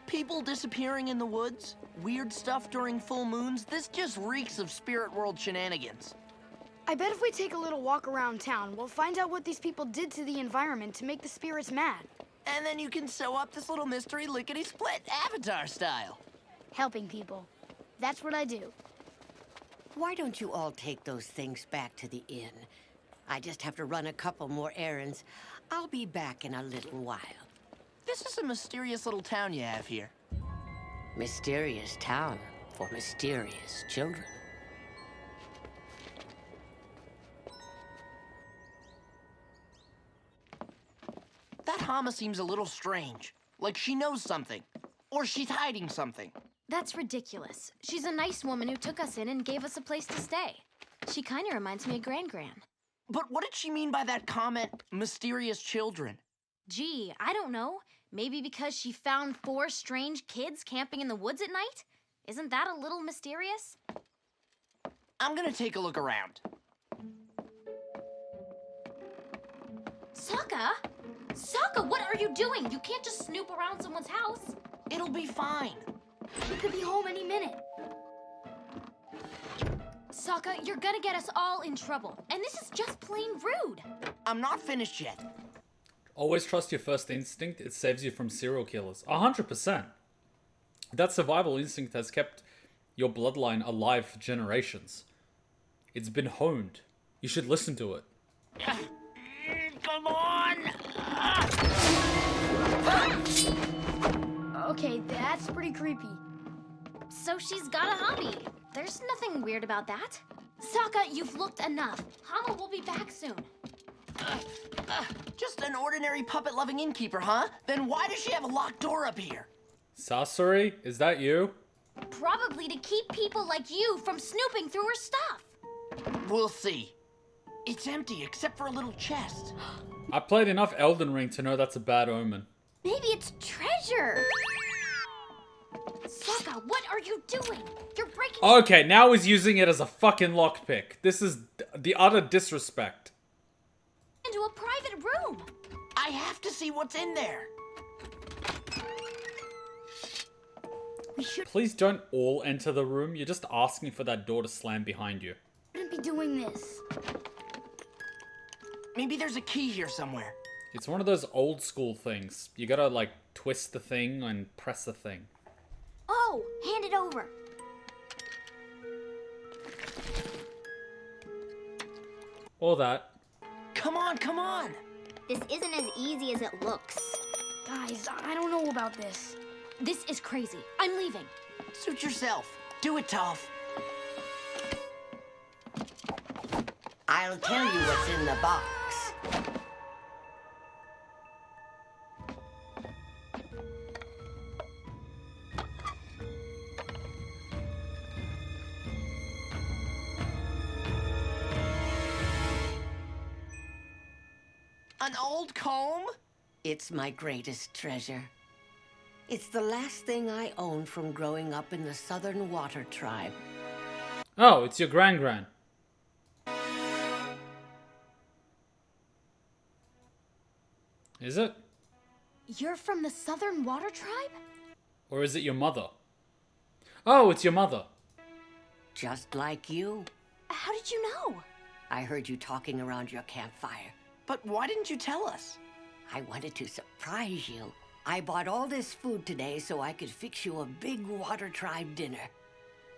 People disappearing in the woods, weird stuff during full moons, this just reeks of spirit world shenanigans. I bet if we take a little walk around town, we'll find out what these people did to the environment to make the spirits mad. And then you can sew up this little mystery lickety-split, Avatar style. Helping people. That's what I do. Why don't you all take those things back to the inn? I just have to run a couple more errands. I'll be back in a little while. This is a mysterious little town you have here. Mysterious town for mysterious children. That Hama seems a little strange. Like she knows something. Or she's hiding something. That's ridiculous. She's a nice woman who took us in and gave us a place to stay. She kind of reminds me of Gran. But what did she mean by that comment, mysterious children? Gee, I don't know. Maybe because she found 4 strange kids camping in the woods at night? Isn't that a little mysterious? I'm gonna take a look around. Sokka? Sokka, what are you doing? You can't just snoop around someone's house. It'll be fine. We could be home any minute. Sokka, you're gonna get us all in trouble. And this is just plain rude. I'm not finished yet. Always trust your first instinct. It saves you from serial killers. 100%. That survival instinct has kept your bloodline alive for generations. It's been honed. You should listen to it. Come on! Okay, that's pretty creepy. So she's got a hobby. There's nothing weird about that. Sokka, you've looked enough. Hama will be back soon. Just an ordinary puppet-loving innkeeper, huh? Then why does she have a locked door up here? Sasori, is that you? Probably to keep people like you from snooping through her stuff. We'll see. It's empty except for a little chest. I played enough Elden Ring to know that's a bad omen. Maybe it's treasure. Sokka, what are you doing? You're breaking Okay, now he's using it as a fucking lockpick. This is the utter disrespect. into a private room. I have to see what's in there. Please don't all enter the room. You're just asking for that door to slam behind you. Shouldn't be doing this. Maybe there's a key here somewhere. It's one of those old school things. You gotta, like, twist the thing and press the thing. Oh, hand it over. Or that. Come on, come on! This isn't as easy as it looks. Guys, I don't know about this. This is crazy. I'm leaving. Suit yourself. Do it, Toph. I'll tell you what's in the box. An old comb? It's my greatest treasure. It's the last thing I owned from growing up in the Southern Water Tribe. Oh, it's your gran. Is it? You're from the Southern Water Tribe? Or is it your mother? Oh, it's your mother. Just like you. How did you know? I heard you talking around your campfire. But why didn't you tell us? I wanted to surprise you. I bought all this food today so I could fix you a big Water Tribe dinner.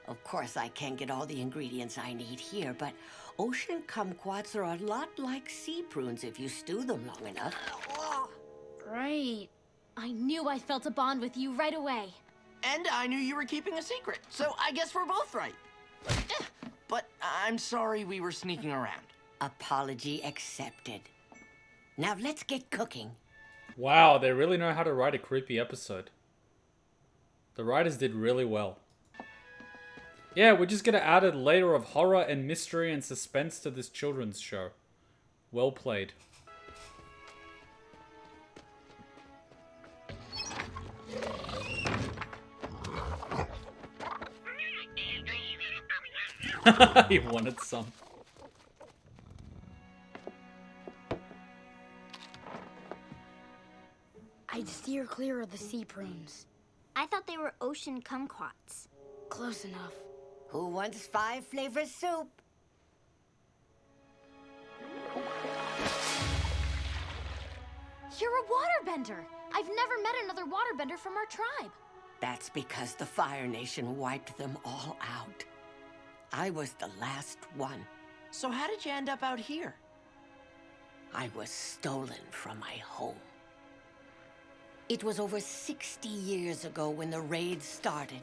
Of course, I can't get all the ingredients I need here, but ocean kumquats are a lot like sea prunes if you stew them long enough. Right. I knew I felt a bond with you right away. And I knew you were keeping a secret, so I guess we're both right. But I'm sorry we were sneaking around. Apology accepted. Now let's get cooking. Wow, they really know how to write a creepy episode. The writers did really well. Yeah, we're just gonna add a layer of horror and mystery and suspense to this children's show. Well played. He wanted some. I'd steer clear of the sea prunes. I thought they were ocean kumquats. Close enough. Who wants 5 flavor soup? You're a waterbender! I've never met another waterbender from our tribe. That's because the Fire Nation wiped them all out. I was the last one. So how did you end up out here? I was stolen from my home. It was over 60 years ago when the raid started.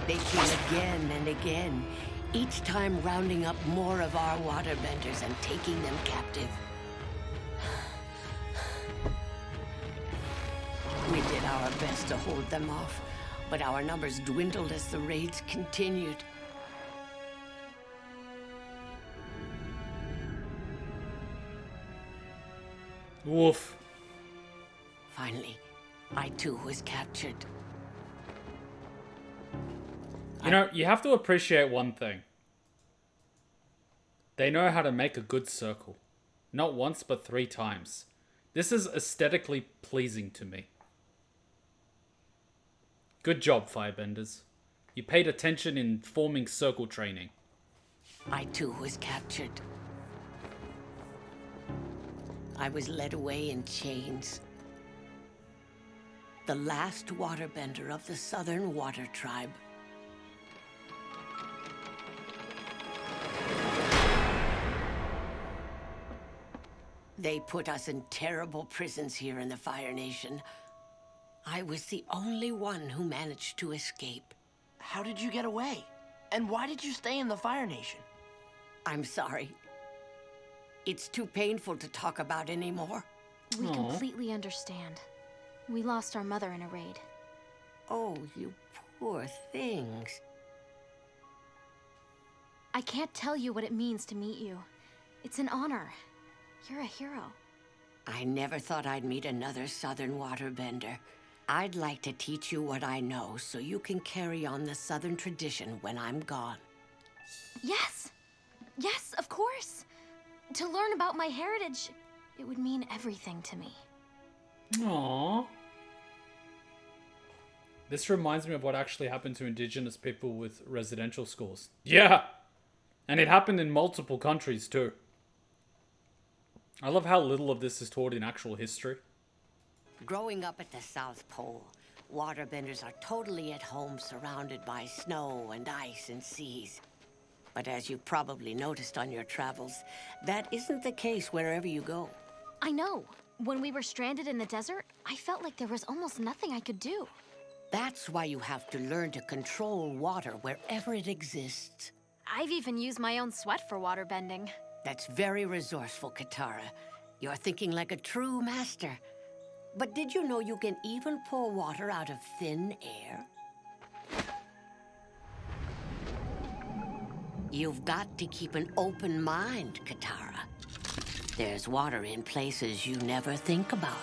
They came again and again, each time rounding up more of our waterbenders and taking them captive. We did our best to hold them off, but our numbers dwindled as the raids continued. Woof. Finally, I too was captured. You know, you have to appreciate one thing. They know how to make a good circle. Not once, but 3 times. This is aesthetically pleasing to me. Good job, Firebenders. You paid attention in forming circle training. I too was captured. I was led away in chains. The last waterbender of the Southern Water Tribe. They put us in terrible prisons here in the Fire Nation. I was the only one who managed to escape. How did you get away? And why did you stay in the Fire Nation? I'm sorry. It's too painful to talk about anymore. We completely understand. We lost our mother in a raid. Oh, you poor things. I can't tell you what it means to meet you. It's an honor. You're a hero. I never thought I'd meet another Southern waterbender. I'd like to teach you what I know so you can carry on the Southern tradition when I'm gone. Yes! Yes, of course! To learn about my heritage, it would mean everything to me. Aww. This reminds me of what actually happened to indigenous people with residential schools. Yeah! And it happened in multiple countries too. I love how little of this is taught in actual history. Growing up at the South Pole, waterbenders are totally at home surrounded by snow and ice and seas. But as you've probably noticed on your travels, that isn't the case wherever you go. I know. When we were stranded in the desert, I felt like there was almost nothing I could do. That's why you have to learn to control water wherever it exists. I've even used my own sweat for waterbending. That's very resourceful, Katara. You're thinking like a true master. But did you know you can even pour water out of thin air? You've got to keep an open mind, Katara. There's water in places you never think about.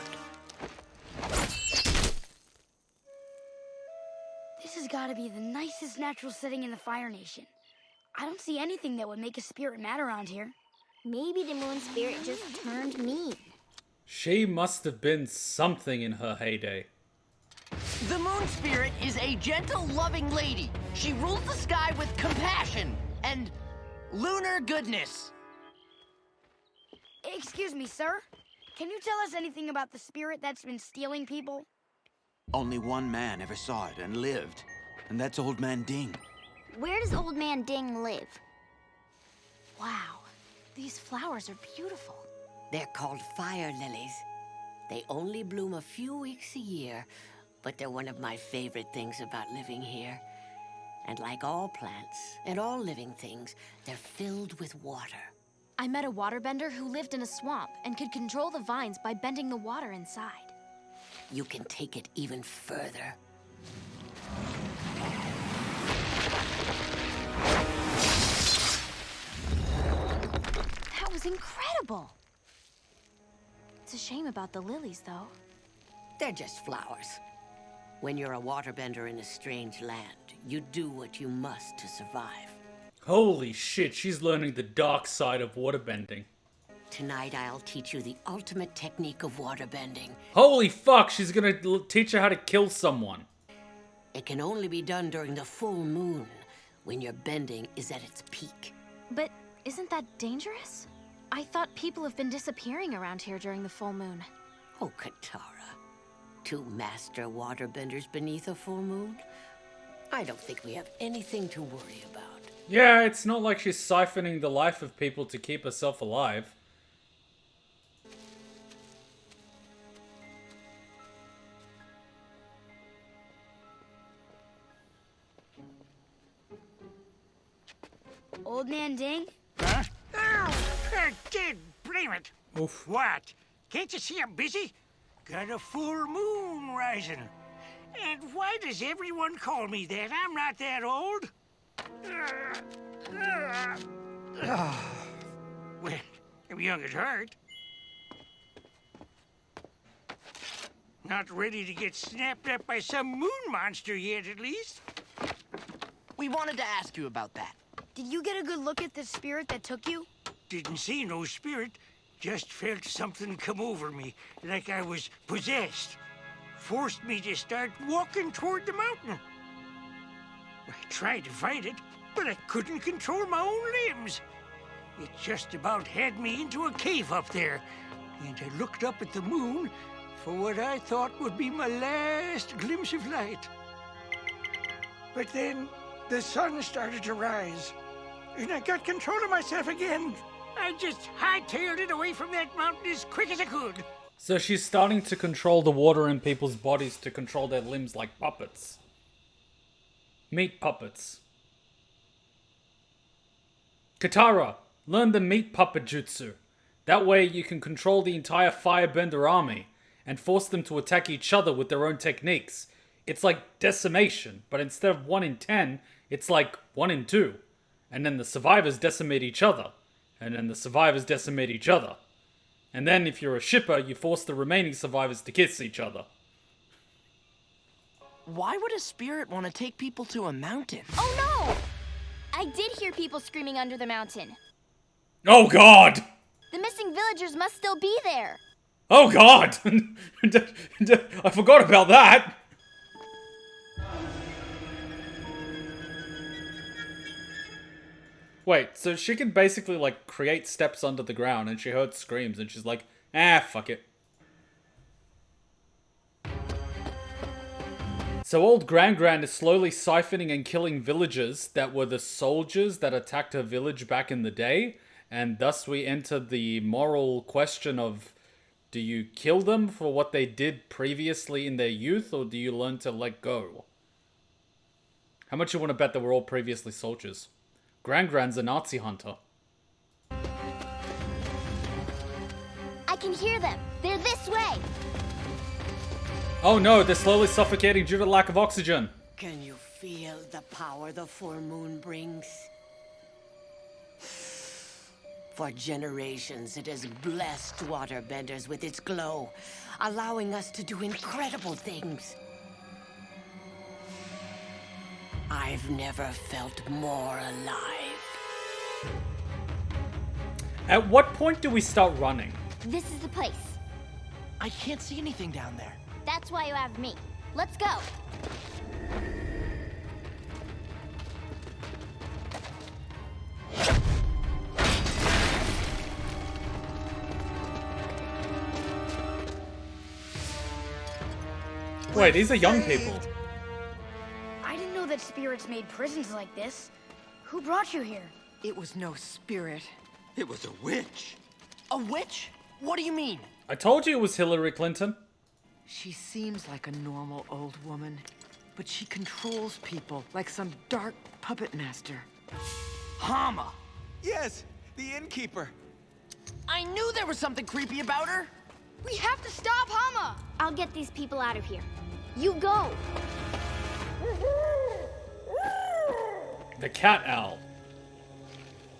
This has got to be the nicest natural setting in the Fire Nation. I don't see anything that would make a spirit mad around here. Maybe the moon spirit just turned mean. She must have been something in her heyday. The moon spirit is a gentle, loving lady. She rules the sky with compassion and lunar goodness. Excuse me, sir. Can you tell us anything about the spirit that's been stealing people? Only one man ever saw it and lived, and that's Old Man Ding. Where does Old Man Ding live? Wow, these flowers are beautiful. They're called fire lilies. They only bloom a few weeks a year, but they're one of my favorite things about living here. And like all plants and all living things, they're filled with water. I met a waterbender who lived in a swamp and could control the vines by bending the water inside. You can take it even further. That was incredible! It's a shame about the lilies, though. They're just flowers. When you're a waterbender in a strange land, you do what you must to survive. Holy shit, she's learning the dark side of waterbending. Tonight, I'll teach you the ultimate technique of waterbending. Holy fuck, she's gonna teach her how to kill someone. It can only be done during the full moon, when your bending is at its peak. But isn't that dangerous? I thought people have been disappearing around here during the full moon. Oh, Katara. 2 master waterbenders beneath a full moon? I don't think we have anything to worry about. Yeah, it's not like she's siphoning the life of people to keep herself alive. Old Man Ding? Huh? Oh, dead, blame it. Oof. What? Can't you see I'm busy? Got a full moon rising. And why does everyone call me that? I'm not that old. Well, I'm young at heart. Not ready to get snapped up by some moon monster yet, at least. We wanted to ask you about that. Did you get a good look at the spirit that took you? Didn't see no spirit. Just felt something come over me, like I was possessed. Forced me to start walking toward the mountain. I tried to fight it, but I couldn't control my own limbs. It just about had me into a cave up there, and I looked up at the moon for what I thought would be my last glimpse of light. But then the sun started to rise, and I got control of myself again. I just hightailed it away from that mountain as quick as I could. So she's starting to control the water in people's bodies to control their limbs like puppets. Meat puppets. Katara, learn the meat puppet jutsu. That way you can control the entire firebender army and force them to attack each other with their own techniques. It's like decimation, but instead of 1 in 10, it's like 1 in 2. And then the survivors decimate each other. And then the survivors decimate each other. And then if you're a shipper, you force the remaining survivors to kiss each other. Why would a spirit want to take people to a mountain? Oh no! I did hear people screaming under the mountain. Oh god! The missing villagers must still be there. Oh god! I forgot about that! Wait, so she can basically, like, create steps under the ground and she heard screams and she's like, ah, fuck it. So old Gran is slowly siphoning and killing villagers that were the soldiers that attacked her village back in the day. And thus we enter the moral question of, do you kill them for what they did previously in their youth, or do you learn to let go? How much you want to bet that we're all previously soldiers? Gran's a Nazi hunter. I can hear them. They're this way. Oh no, they're slowly suffocating due to lack of oxygen. Can you feel the power the full moon brings? For generations, it has blessed waterbenders with its glow, allowing us to do incredible things. I've never felt more alive. At what point do we start running? This is the place. I can't see anything down there. That's why you have me. Let's go. Wait, these are young people. I didn't know that spirits made prisons like this. Who brought you here? It was no spirit. It was a witch. A witch? What do you mean? I told you it was Hillary Clinton. She seems like a normal old woman, but she controls people like some dark puppet master. Hama! Yes, the innkeeper. I knew there was something creepy about her! We have to stop Hama! I'll get these people out of here. You go. The cat owl.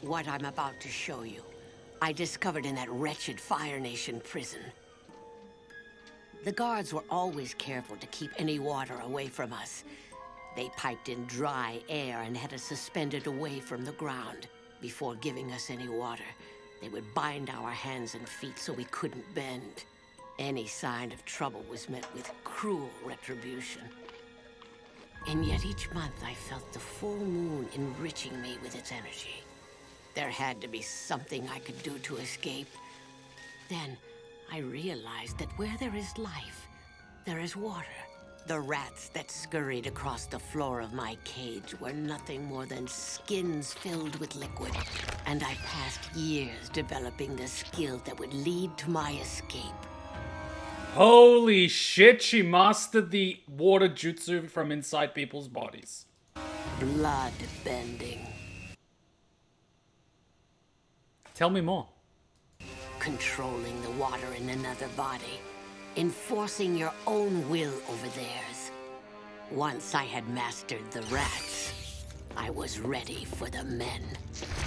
What I'm about to show you, I discovered in that wretched Fire Nation prison. The guards were always careful to keep any water away from us. They piped in dry air and had us suspended away from the ground. Before giving us any water, they would bind our hands and feet so we couldn't bend. Any sign of trouble was met with cruel retribution. And yet each month I felt the full moon enriching me with its energy. There had to be something I could do to escape. Then I realized that where there is life, there is water. The rats that scurried across the floor of my cage were nothing more than skins filled with liquid. And I passed years developing the skills that would lead to my escape. Holy shit, she mastered the water jutsu from inside people's bodies. Bloodbending. Tell me more. Controlling the water in another body. Enforcing your own will over theirs. Once I had mastered the rats, I was ready for the men.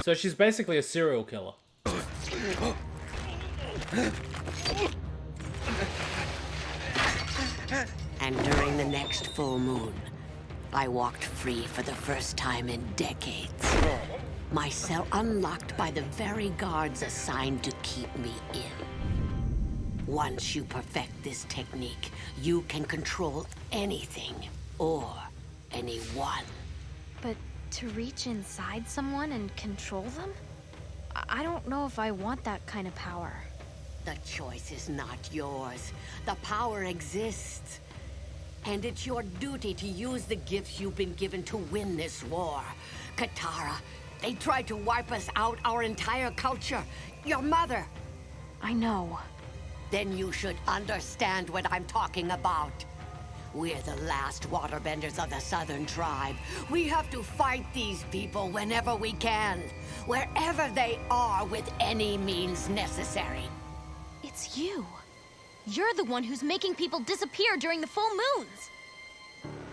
So she's basically a serial killer. And during the next full moon, I walked free for the first time in decades. My cell unlocked by the very guards assigned to keep me in. Once you perfect this technique, you can control anything or anyone. But to reach inside someone and control them? I don't know if I want that kind of power. The choice is not yours. The power exists. And it's your duty to use the gifts you've been given to win this war. Katara, they tried to wipe us out, our entire culture. Your mother. I know. Then you should understand what I'm talking about. We're the last waterbenders of the Southern Tribe. We have to fight these people whenever we can, wherever they are, with any means necessary. It's you. You're the one who's making people disappear during the full moons.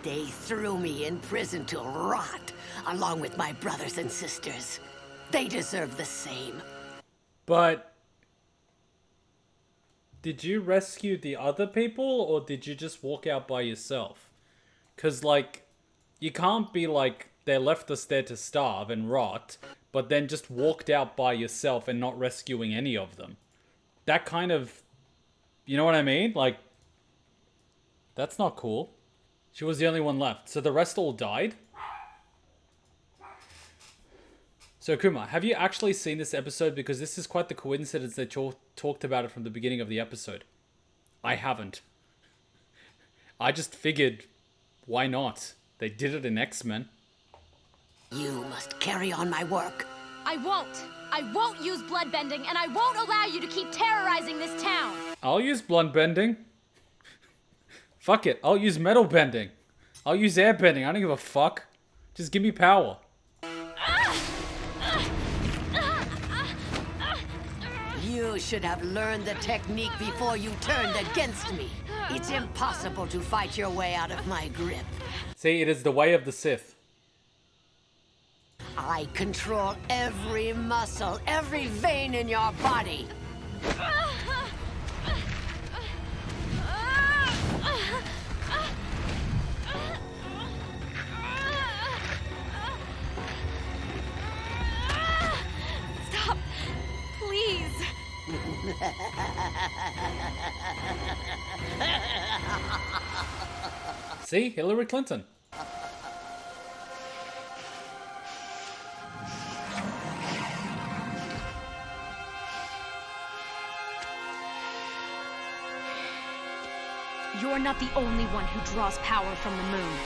They threw me in prison to rot, along with my brothers and sisters. They deserve the same. But did you rescue the other people, or did you just walk out by yourself? Because, like, you can't be like, they left us there to starve and rot, but then just walked out by yourself and not rescuing any of them. That kind of, you know what I mean? Like, that's not cool. She was the only one left. So the rest all died? So Kuma, have you actually seen this episode? Because this is quite the coincidence that you talked about it from the beginning of the episode. I haven't. I just figured, why not? They did it in X-Men. You must carry on my work. I won't. I won't use bloodbending, and I won't allow you to keep terrorizing this town. I'll use bloodbending. Fuck it, I'll use metal bending. I'll use airbending, I don't give a fuck. Just give me power. You should have learned the technique before you turned against me. It's impossible to fight your way out of my grip. See, it is the way of the Sith. I control every muscle, every vein in your body. Stop, please. See, Hillary Clinton. You're not the only one who draws power from the moon.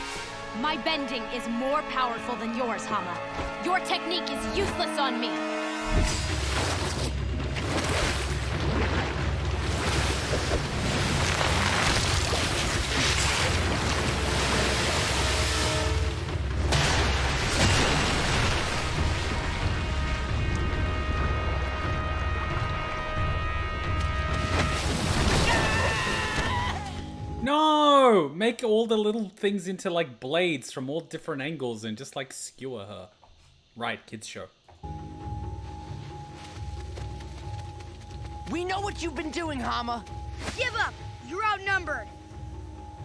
My bending is more powerful than yours, Hama. Your technique is useless on me. No! Make all the little things into like blades from all different angles and just like skewer her. Right, kids show. We know what you've been doing, Hama. Give up! You're outnumbered.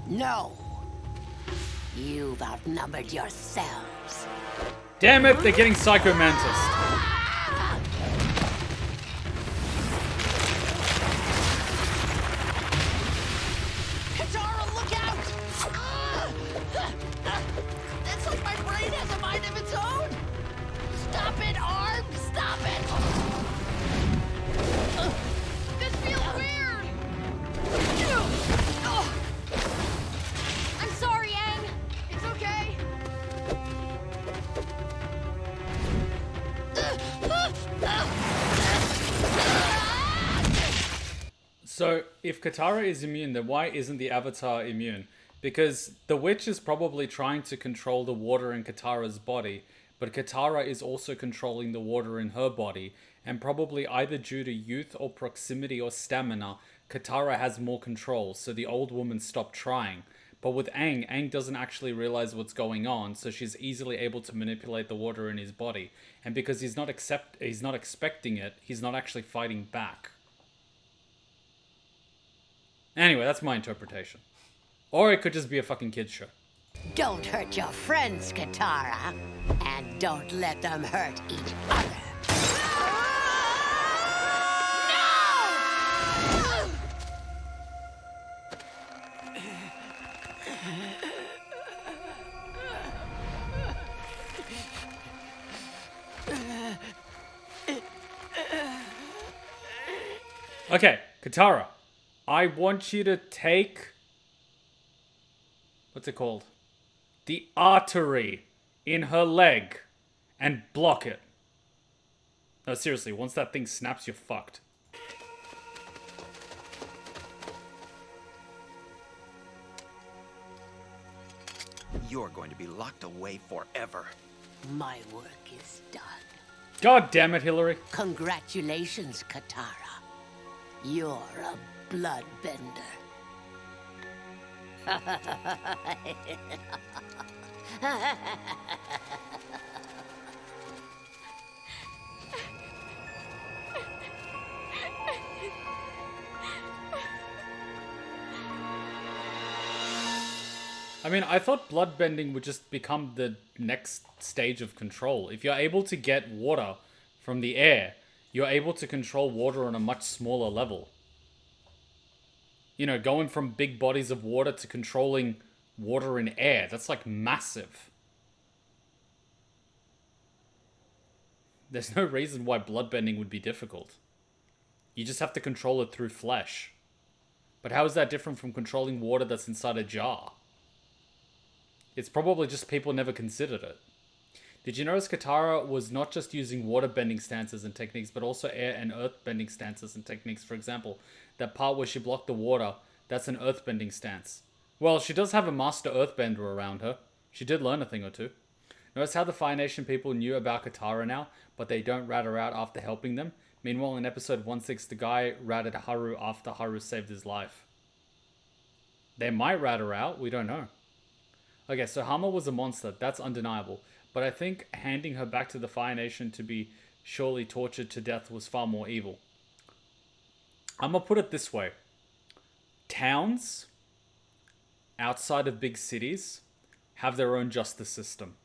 No. You've outnumbered yourselves. Damn it, they're getting Psycho Mantis. Katara, look out! It's like my brain has a mind of its own! Stop it, Arm! Stop it! This feels weird! I'm sorry, Aang. It's okay. So, if Katara is immune, then why isn't the Avatar immune? Because the witch is probably trying to control the water in Katara's body, but Katara is also controlling the water in her body, and probably either due to youth or proximity or stamina, Katara has more control, so the old woman stopped trying. But with Aang, Aang doesn't actually realize what's going on, so she's easily able to manipulate the water in his body. And because he's not expecting it, he's not actually fighting back. Anyway, that's my interpretation. Or it could just be a fucking kid's show. Don't hurt your friends, Katara. And don't let them hurt each other. Okay, Katara. I want you to take... What's it called? The artery in her leg and block it. No, seriously, once that thing snaps, you're fucked. You're going to be locked away forever. My work is done. God damn it, Hillary. Congratulations, Katara. You're a bloodbender. I mean, I thought bloodbending would just become the next stage of control. If you're able to get water from the air, you're able to control water on a much smaller level. You know, going from big bodies of water to controlling water in air, that's like massive. There's no reason why bloodbending would be difficult. You just have to control it through flesh. But how is that different from controlling water that's inside a jar? It's probably just people never considered it. Did you notice Katara was not just using water bending stances and techniques, but also air and earth bending stances and techniques? For example, that part where she blocked the water, that's an earth bending stance. Well, she does have a master earthbender around her. She did learn a thing or two. Notice how the Fire Nation people knew about Katara now, but they don't rat her out after helping them? Meanwhile, in episode 1/6, the guy ratted Haru after Haru saved his life. They might rat her out, we don't know. Okay, so Hama was a monster, that's undeniable. But I think handing her back to the Fire Nation to be surely tortured to death was far more evil. I'm gonna put it this way. Towns outside of big cities have their own justice system.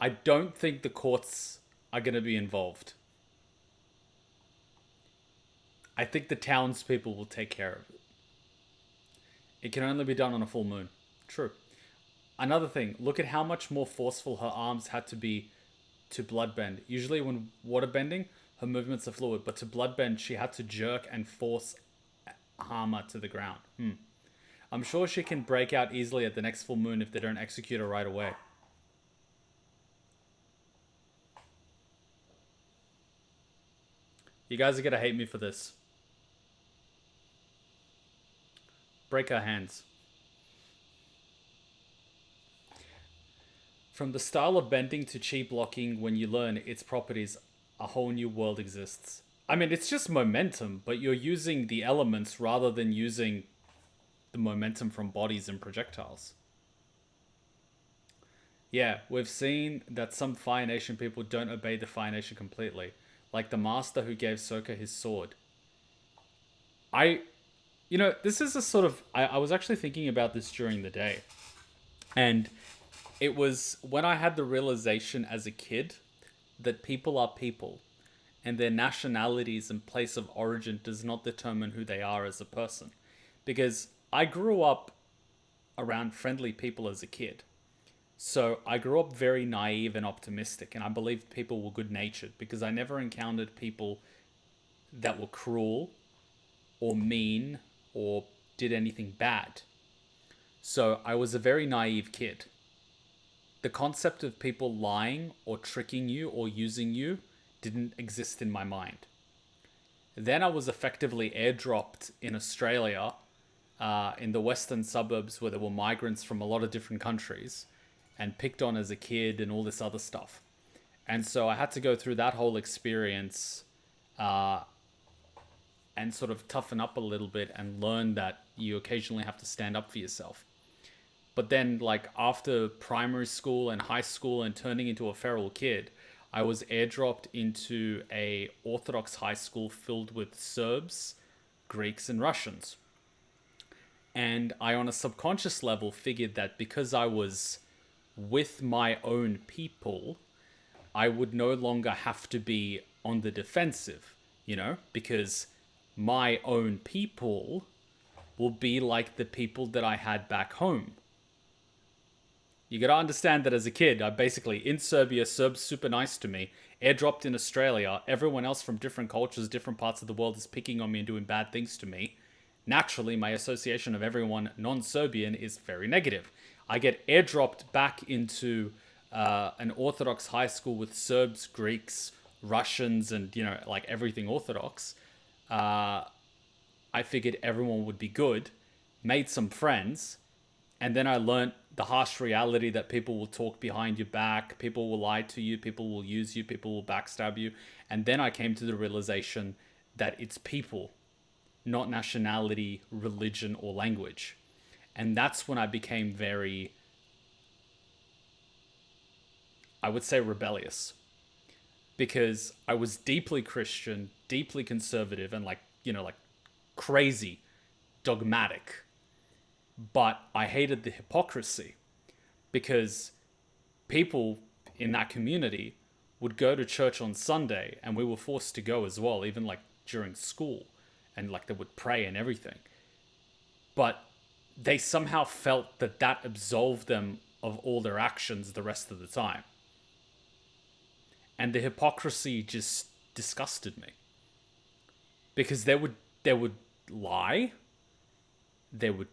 I don't think the courts are gonna be involved. I think the townspeople will take care of it. It can only be done on a full moon. True. Another thing, look at how much more forceful her arms had to be to bloodbend. Usually when waterbending, her movements are fluid, but to bloodbend, she had to jerk and force Hama to the ground. I'm sure she can break out easily at the next full moon if they don't execute her right away. You guys are gonna hate me for this. Break her hands. From the style of bending to chi blocking, when you learn its properties, a whole new world exists. I mean, it's just momentum, but you're using the elements rather than using the momentum from bodies and projectiles. Yeah, we've seen that some Fire Nation people don't obey the Fire Nation completely, like the Master who gave Sokka his sword. I, this is a sort of, I was actually thinking about this during the day. And it was when I had the realization as a kid that people are people and their nationalities and place of origin does not determine who they are as a person. Because I grew up around friendly people as a kid. So I grew up very naive and optimistic, and I believed people were good-natured because I never encountered people that were cruel or mean or did anything bad. So I was a very naive kid. The concept of people lying or tricking you or using you didn't exist in my mind. Then I was effectively airdropped in Australia, in the western suburbs where there were migrants from a lot of different countries, and picked on as a kid and all this other stuff. And so I had to go through that whole experience and sort of toughen up a little bit and learn that you occasionally have to stand up for yourself. But then, like, after primary school and high school and turning into a feral kid, I was airdropped into a Orthodox high school filled with Serbs, Greeks, and Russians. And I, on a subconscious level, figured that because I was with my own people, I would no longer have to be on the defensive, because my own people will be like the people that I had back home. You gotta understand that as a kid, I basically, in Serbia, Serbs super nice to me, airdropped in Australia, everyone else from different cultures, different parts of the world is picking on me and doing bad things to me. Naturally, my association of everyone non-Serbian is very negative. I get airdropped back into an Orthodox high school with Serbs, Greeks, Russians, and, like everything Orthodox. I figured everyone would be good, made some friends, and then I learned the harsh reality that people will talk behind your back, people will lie to you, people will use you, people will backstab you. And then I came to the realization that it's people, not nationality, religion, or language. And that's when I became very, I would say, rebellious. Because I was deeply Christian, deeply conservative, and like crazy, dogmatic. But I hated the hypocrisy. Because people in that community would go to church on Sunday, and we were forced to go as well, even like during school. And like they would pray and everything. But they somehow felt that absolved them of all their actions the rest of the time. And the hypocrisy just disgusted me. Because they would lie, they would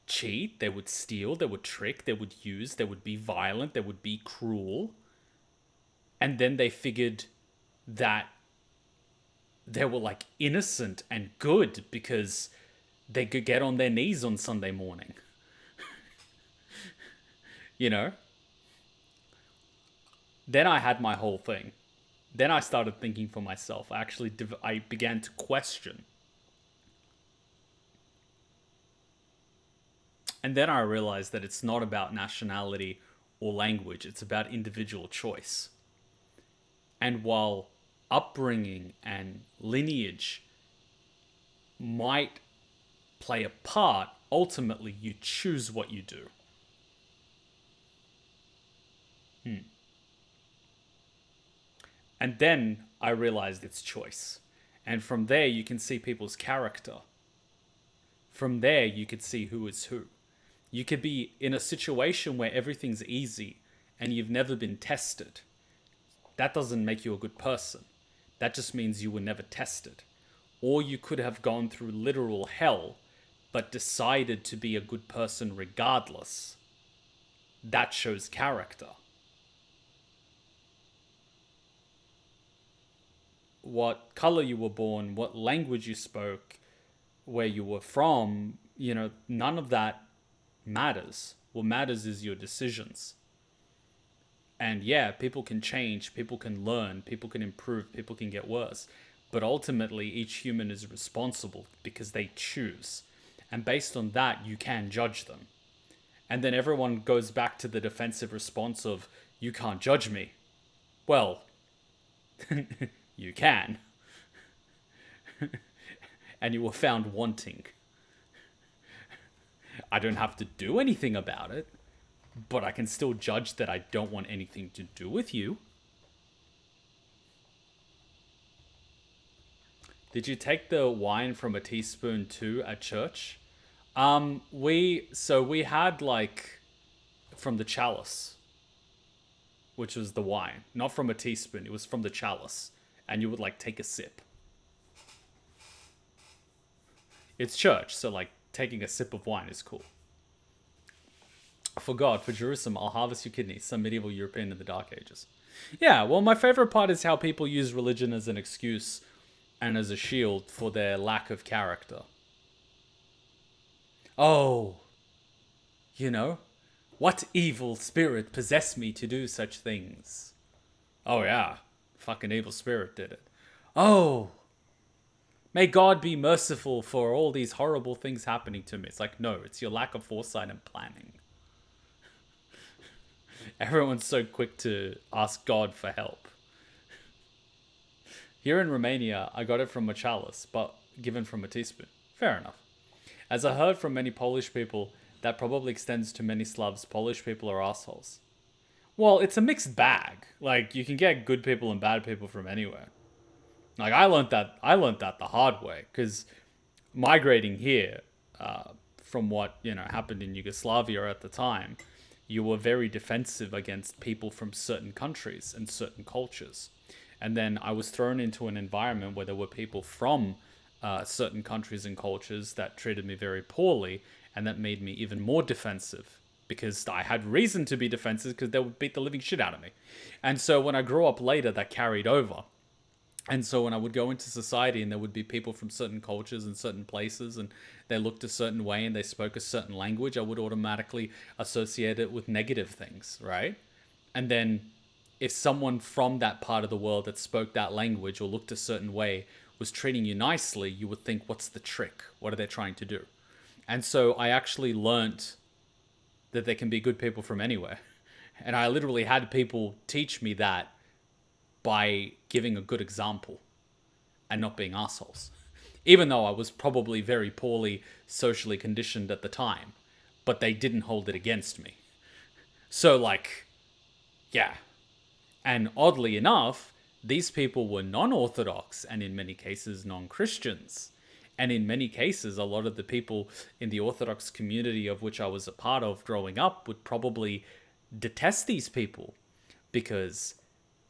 cheat, they would steal, they would trick, they would use, they would be violent, they would be cruel. And then they figured that they were like innocent and good because they could get on their knees on Sunday morning. Then I had my whole thing. Then I started thinking for myself. I began to question. And then I realized that it's not about nationality or language. It's about individual choice. And while upbringing and lineage might play a part, ultimately you choose what you do. And then I realized it's choice. And from there you can see people's character. From there you could see who is who. You could be in a situation where everything's easy and you've never been tested. That doesn't make you a good person. That just means you were never tested. Or you could have gone through literal hell, but decided to be a good person regardless. That shows character. What color you were born, what language you spoke, where you were from, none of that matters. What matters is your decisions. And yeah, people can change, people can learn, people can improve, people can get worse. But ultimately, each human is responsible because they choose. And based on that, you can judge them. And then everyone goes back to the defensive response of, you can't judge me. Well, you can. and you were found wanting. I don't have to do anything about it, but I can still judge that I don't want anything to do with you. Did you take the wine from a teaspoon too at church? We had like from the chalice, which was the wine, not from a teaspoon. It was from the chalice, and you would like take a sip. It's church, so like taking a sip of wine is cool. For God, for Jerusalem, I'll harvest your kidneys. Some medieval European in the Dark Ages. Yeah, well, my favorite part is how people use religion as an excuse and as a shield for their lack of character. Oh, you know, what evil spirit possessed me to do such things? Oh yeah, fucking evil spirit did it. Oh, may God be merciful for all these horrible things happening to me. It's like, no, it's your lack of foresight and planning. Everyone's so quick to ask God for help. Here in Romania, I got it from a chalice, but given from a teaspoon. Fair enough. As I heard from many Polish people, that probably extends to many Slavs. Polish people are assholes. Well, it's a mixed bag. Like, you can get good people and bad people from anywhere. Like, I learned that the hard way, because migrating here, from what, happened in Yugoslavia at the time, you were very defensive against people from certain countries and certain cultures. And then I was thrown into an environment where there were people from certain countries and cultures that treated me very poorly, and that made me even more defensive because I had reason to be defensive because they would beat the living shit out of me. And so when I grew up later, that carried over. And so when I would go into society and there would be people from certain cultures and certain places and they looked a certain way and they spoke a certain language, I would automatically associate it with negative things, right? And then if someone from that part of the world that spoke that language or looked a certain way was treating you nicely, you would think, what's the trick? What are they trying to do? And so I actually learnt that there can be good people from anywhere. And I literally had people teach me that by giving a good example and not being assholes. Even though I was probably very poorly socially conditioned at the time, but they didn't hold it against me. So like, yeah. And oddly enough, these people were non-Orthodox and in many cases non-Christians. And in many cases, a lot of the people in the Orthodox community of which I was a part of growing up would probably detest these people because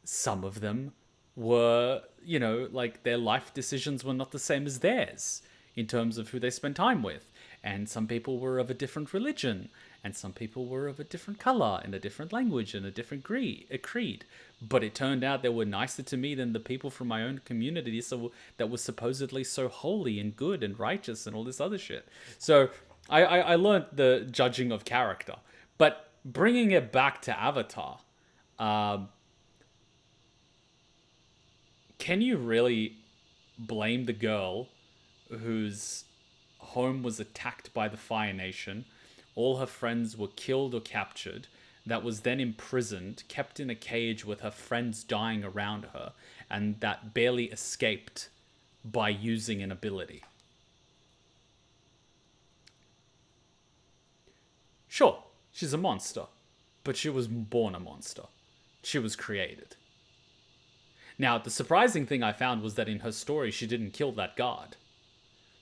some of them were, like their life decisions were not the same as theirs in terms of who they spent time with. And some people were of a different religion. And some people were of a different color and a different language and a different creed. But it turned out they were nicer to me than the people from my own community that was supposedly so holy and good and righteous and all this other shit. So I learned the judging of character. But bringing it back to Avatar, can you really blame the girl whose home was attacked by the Fire Nation? All her friends were killed or captured, that was then imprisoned, kept in a cage with her friends dying around her, and that barely escaped by using an ability. Sure, she's a monster, but she was born a monster. She was created. Now, the surprising thing I found was that in her story, she didn't kill that guard.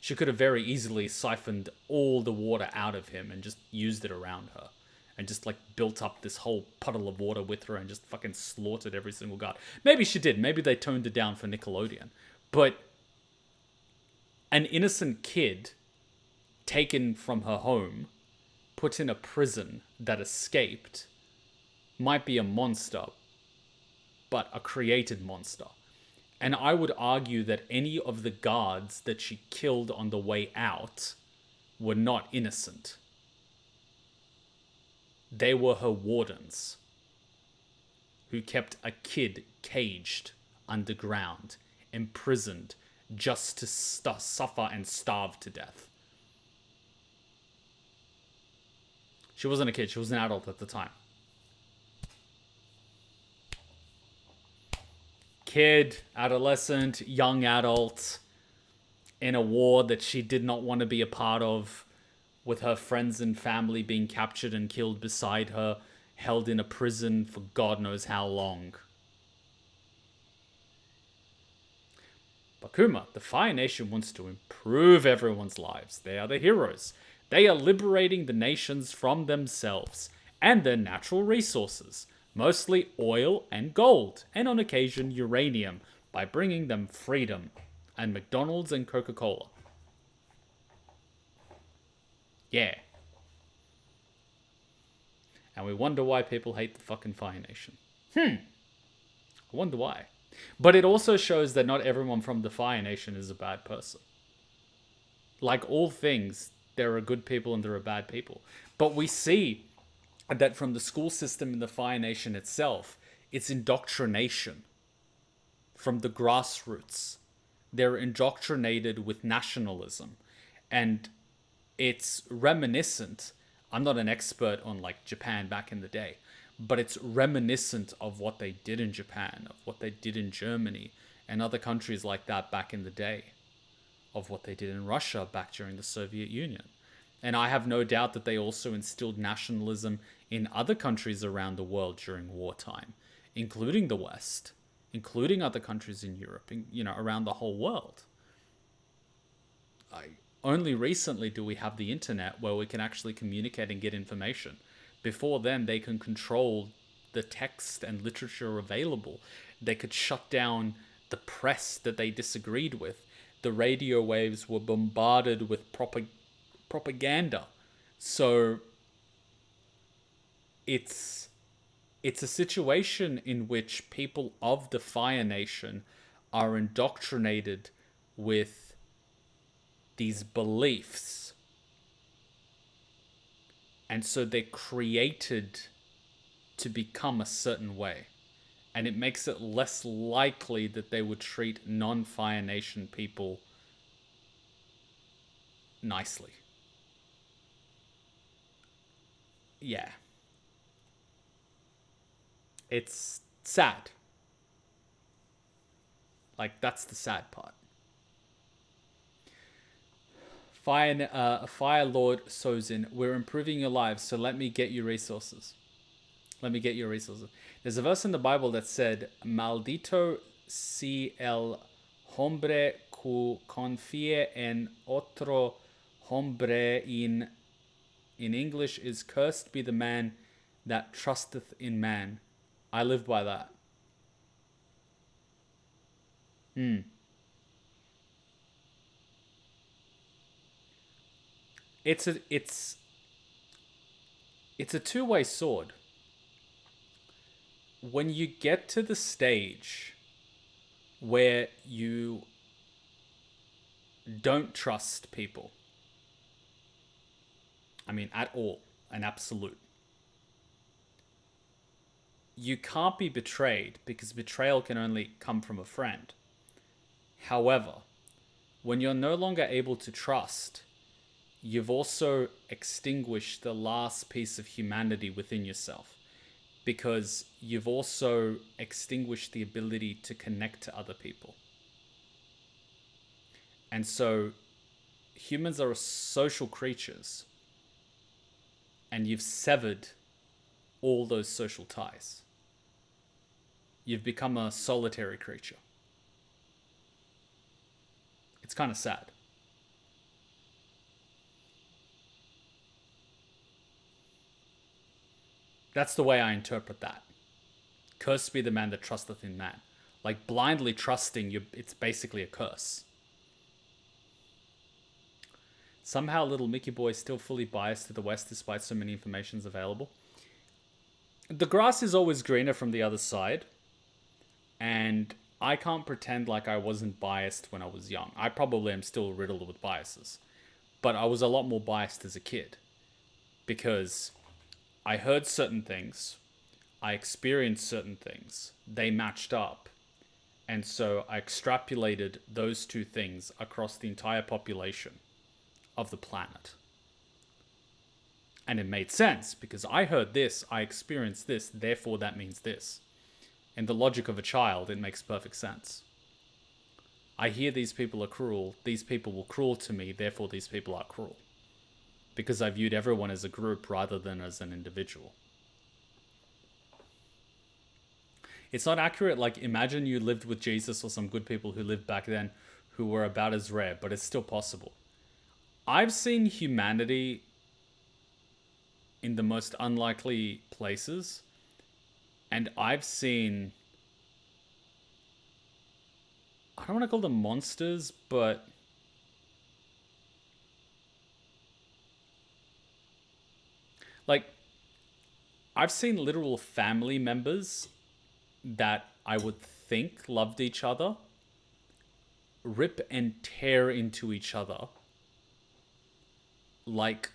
She could have very easily siphoned all the water out of him and just used it around her. And just like built up this whole puddle of water with her and just fucking slaughtered every single guard. Maybe she did. Maybe they toned it down for Nickelodeon. But an innocent kid taken from her home, put in a prison that escaped, might be a monster, but a created monster. And I would argue that any of the guards that she killed on the way out were not innocent. They were her wardens, who kept a kid caged underground, imprisoned, just to suffer and starve to death. She wasn't a kid, she was an adult at the time. Kid, adolescent, young adult. in a war that she did not want to be a part of, with her friends and family being captured and killed beside her, held in a prison for God knows how long. Bakuma, the Fire Nation wants to improve everyone's lives. They are the heroes. They are liberating the nations from themselves and their natural resources, mostly oil and gold, and on occasion uranium, by bringing them freedom and McDonald's and Coca-Cola. Yeah. And we wonder why people hate the fucking Fire Nation. I wonder why. But it also shows that not everyone from the Fire Nation is a bad person. Like all things, there are good people and there are bad people. But we see that from the school system in the Fire Nation itself, it's indoctrination from the grassroots. They're indoctrinated with nationalism. And it's reminiscent. I'm not an expert on like Japan back in the day, but it's reminiscent of what they did in Japan, of what they did in Germany and other countries like that back in the day, of what they did in Russia back during the Soviet Union. And I have no doubt that they also instilled nationalism in other countries around the world during wartime, including the West, including other countries in Europe, around the whole world. Only recently do we have the internet where we can actually communicate and get information. Before then, they can control the text and literature available. They could shut down the press that they disagreed with. The radio waves were bombarded with propaganda. So it's a situation in which people of the Fire Nation are indoctrinated with these beliefs. And so they're created to become a certain way. And it makes it less likely that they would treat non-Fire Nation people nicely. Yeah. It's sad. Like, that's the sad part. Fire Lord Sozin, we're improving your lives, so let me get you resources. Let me get your resources. There's a verse in the Bible that said, Maldito si el hombre que confie en otro hombre. In English is, cursed be the man that trusteth in man. I live by that. It's a two-way sword. When you get to the stage where you don't trust people, I mean, at all, an absolute, you can't be betrayed because betrayal can only come from a friend. However, when you're no longer able to trust, you've also extinguished the last piece of humanity within yourself, because you've also extinguished the ability to connect to other people. And so humans are social creatures, and you've severed all those social ties. You've become a solitary creature. It's kind of sad. That's the way I interpret that. Cursed be the man that trusteth in man. Like blindly trusting, it's basically a curse. Somehow little Mickey Boy is still fully biased to the West despite so many informations available. The grass is always greener from the other side. And I can't pretend like I wasn't biased when I was young. I probably am still riddled with biases. But I was a lot more biased as a kid. Because I heard certain things. I experienced certain things. They matched up. And so I extrapolated those two things across the entire population of the planet. And it made sense because I heard this, I experienced this, therefore that means this. In the logic of a child, it makes perfect sense. I hear these people are cruel. These people were cruel to me. Therefore, these people are cruel. Because I viewed everyone as a group rather than as an individual. It's not accurate. Like, imagine you lived with Jesus or some good people who lived back then who were about as rare, but it's still possible. I've seen humanity in the most unlikely places, and I've seen, I don't want to call them monsters, but like, I've seen literal family members that I would think loved each other rip and tear into each other like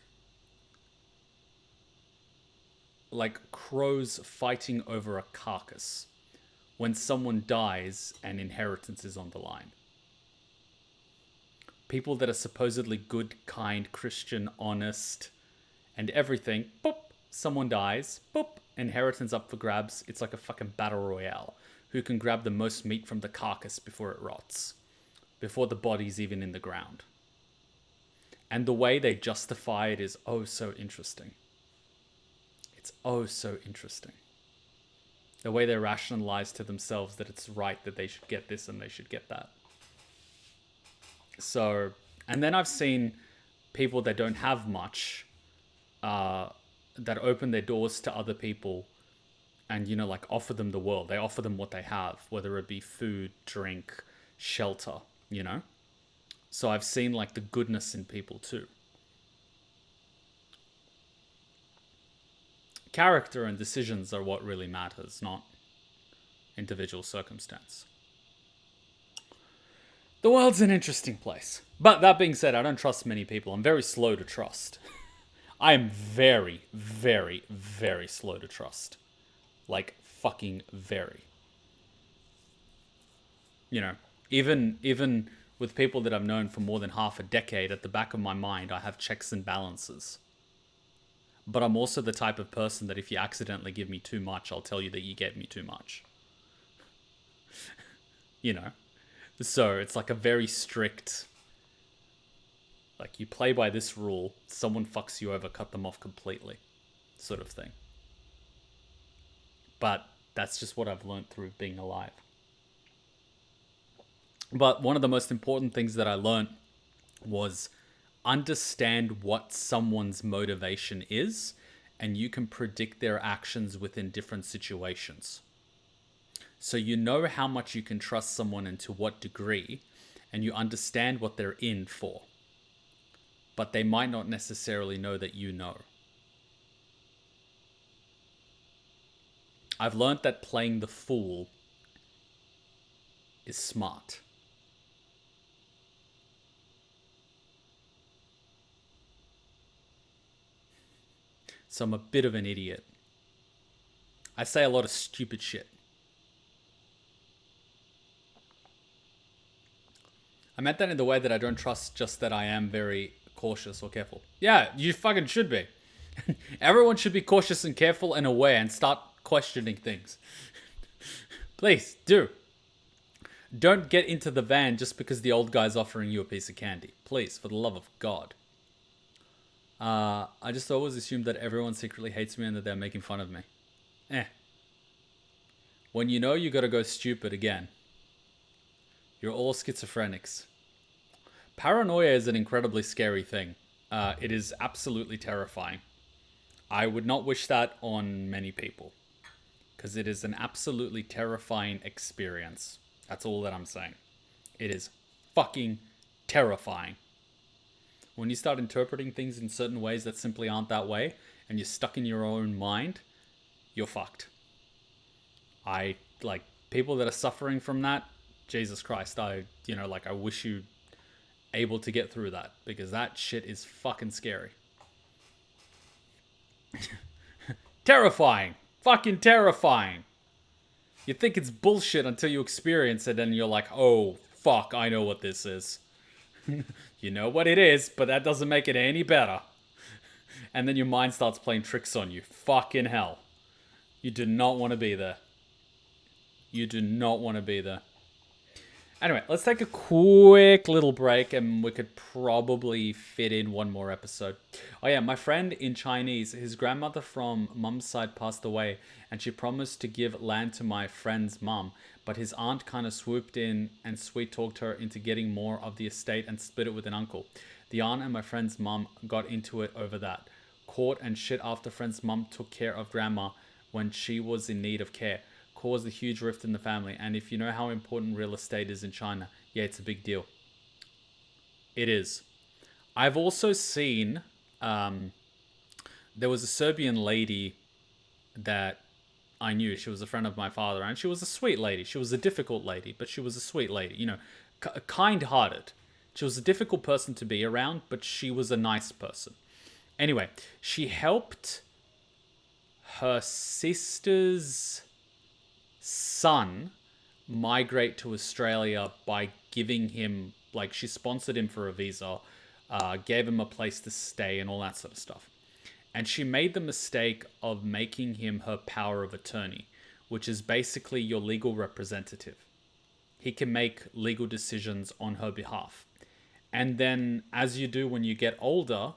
crows fighting over a carcass when someone dies and inheritance is on the line. People that are supposedly good, kind, Christian, honest, and everything, boop, someone dies, boop, inheritance up for grabs. It's like a fucking battle royale. Who can grab the most meat from the carcass before it rots? Before the body's even in the ground. And the way they justify it is oh so interesting. It's oh so interesting. The way they rationalize to themselves that it's right that they should get this and they should get that. So, and then I've seen people that don't have much, that open their doors to other people and, you know, like offer them the world. They offer them what they have, whether it be food, drink, shelter, you know? So I've seen like the goodness in people too. Character and decisions are what really matters, not individual circumstance. The world's an interesting place. But that being said, I don't trust many people. I'm very slow to trust. I am very, very, very slow to trust. Like, fucking very. You know, even with people that I've known for more than half a decade, at the back of my mind, I have checks and balances. But I'm also the type of person that if you accidentally give me too much, I'll tell you that you gave me too much. You know? So it's like a very strict, like you play by this rule, someone fucks you over, cut them off completely, sort of thing. But that's just what I've learned through being alive. But one of the most important things that I learned was understand what someone's motivation is, and you can predict their actions within different situations. So you know how much you can trust someone and to what degree, and you understand what they're in for. But they might not necessarily know that you know. I've learned that playing the fool is smart. So I'm a bit of an idiot. I say a lot of stupid shit. I meant that in the way that I don't trust, just that I am very cautious or careful. Yeah, you fucking should be. Everyone should be cautious and careful and aware and start questioning things. Please, do. Don't get into the van just because the old guy's offering you a piece of candy. Please, for the love of God. I just always assumed that everyone secretly hates me and that they're making fun of me. When you know you gotta go stupid again. You're all schizophrenics. Paranoia is an incredibly scary thing. It is absolutely terrifying. I would not wish that on many people. Because it is an absolutely terrifying experience. That's all that I'm saying. It is fucking terrifying. When you start interpreting things in certain ways that simply aren't that way, and you're stuck in your own mind, you're fucked. People that are suffering from that, Jesus Christ, I wish you able to get through that, because that shit is fucking scary. Terrifying. Fucking terrifying. You think it's bullshit until you experience it, and you're like, oh, fuck, I know what this is. You know what it is, but that doesn't make it any better. And then your mind starts playing tricks on you. Fucking hell. You do not want to be there. You do not want to be there. Anyway, let's take a quick little break and we could probably fit in one more episode. Oh yeah, my friend in Chinese, his grandmother from mum's side passed away and she promised to give land to my friend's mum, but his aunt kind of swooped in and sweet talked her into getting more of the estate and split it with an uncle. The aunt and my friend's mum got into it over that. Court and shit after friend's mum took care of grandma when she was in need of care. Caused a huge rift in the family, and if you know how important real estate is in China, yeah, it's a big deal. It is. I've also seen there was a Serbian lady that I knew. She was a friend of my father, and she was a sweet lady. She was a difficult lady, but she was a sweet lady, you know, kind-hearted. She was a difficult person to be around, but she was a nice person. Anyway, she helped her sister's son migrate to Australia by giving him, like, she sponsored him for a visa, gave him a place to stay and all that sort of stuff. And she made the mistake of making him her power of attorney, which is basically your legal representative. He can make legal decisions on her behalf. And then, as you do when you get older,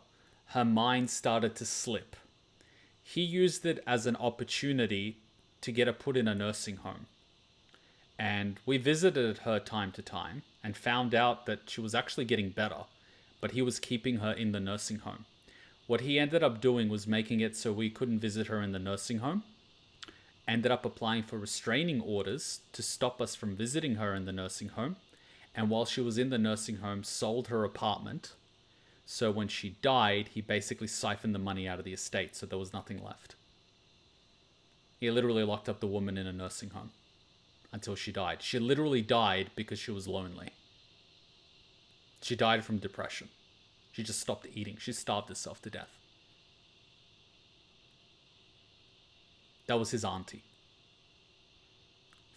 her mind started to slip. He used it as an opportunity to get her put in a nursing home. And we visited her time to time and found out that she was actually getting better, but he was keeping her in the nursing home. What he ended up doing was making it so we couldn't visit her in the nursing home, ended up applying for restraining orders to stop us from visiting her in the nursing home, and while she was in the nursing home, sold her apartment. So when she died, he basically siphoned the money out of the estate, so there was nothing left. He literally locked up the woman in a nursing home until she died. She literally died because she was lonely. She died from depression. She just stopped eating. She starved herself to death. That was his auntie.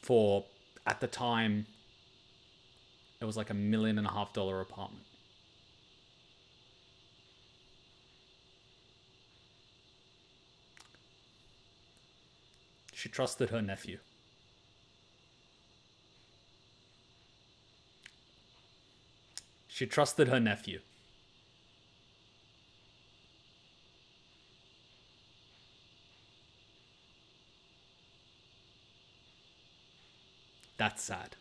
For, at the time, it was like $1.5 million apartment. She trusted her nephew. She trusted her nephew. That's sad.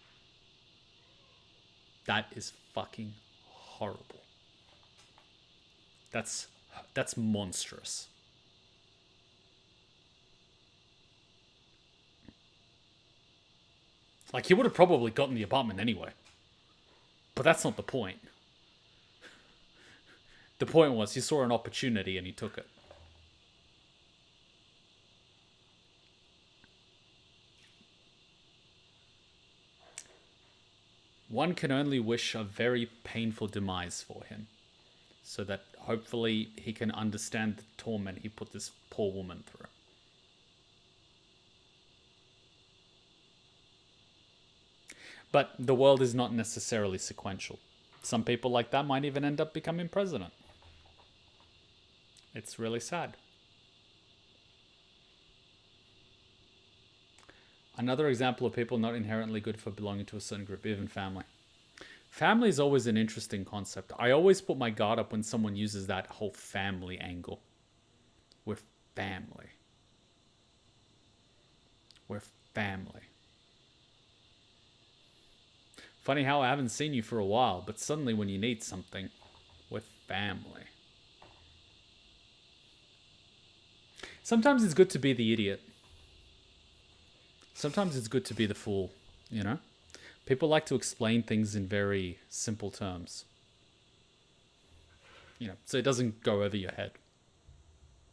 That is fucking horrible. That's monstrous. Like, he would have probably gotten the apartment anyway. But that's not the point. The point was he saw an opportunity and he took it. One can only wish a very painful demise for him, so that hopefully he can understand the torment he put this poor woman through. But the world is not necessarily sequential. Some people like that might even end up becoming president. It's really sad. Another example of people not inherently good for belonging to a certain group, even family. Family is always an interesting concept. I always put my guard up when someone uses that whole family angle. We're family. We're family. Funny how I haven't seen you for a while, but suddenly when you need something, we're family. Sometimes it's good to be the idiot. Sometimes it's good to be the fool, you know? People like to explain things in very simple terms. You know, so it doesn't go over your head.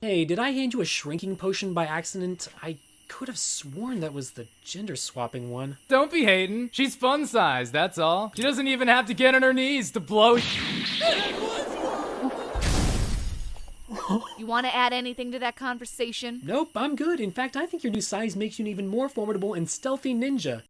Hey, did I hand you a shrinking potion by accident? I could have sworn that was the gender swapping one. Don't be hating. She's fun sized, that's all. She doesn't even have to get on her knees to blow. You want to add anything to that conversation? Nope, I'm good. In fact, I think your new size makes you an even more formidable and stealthy ninja.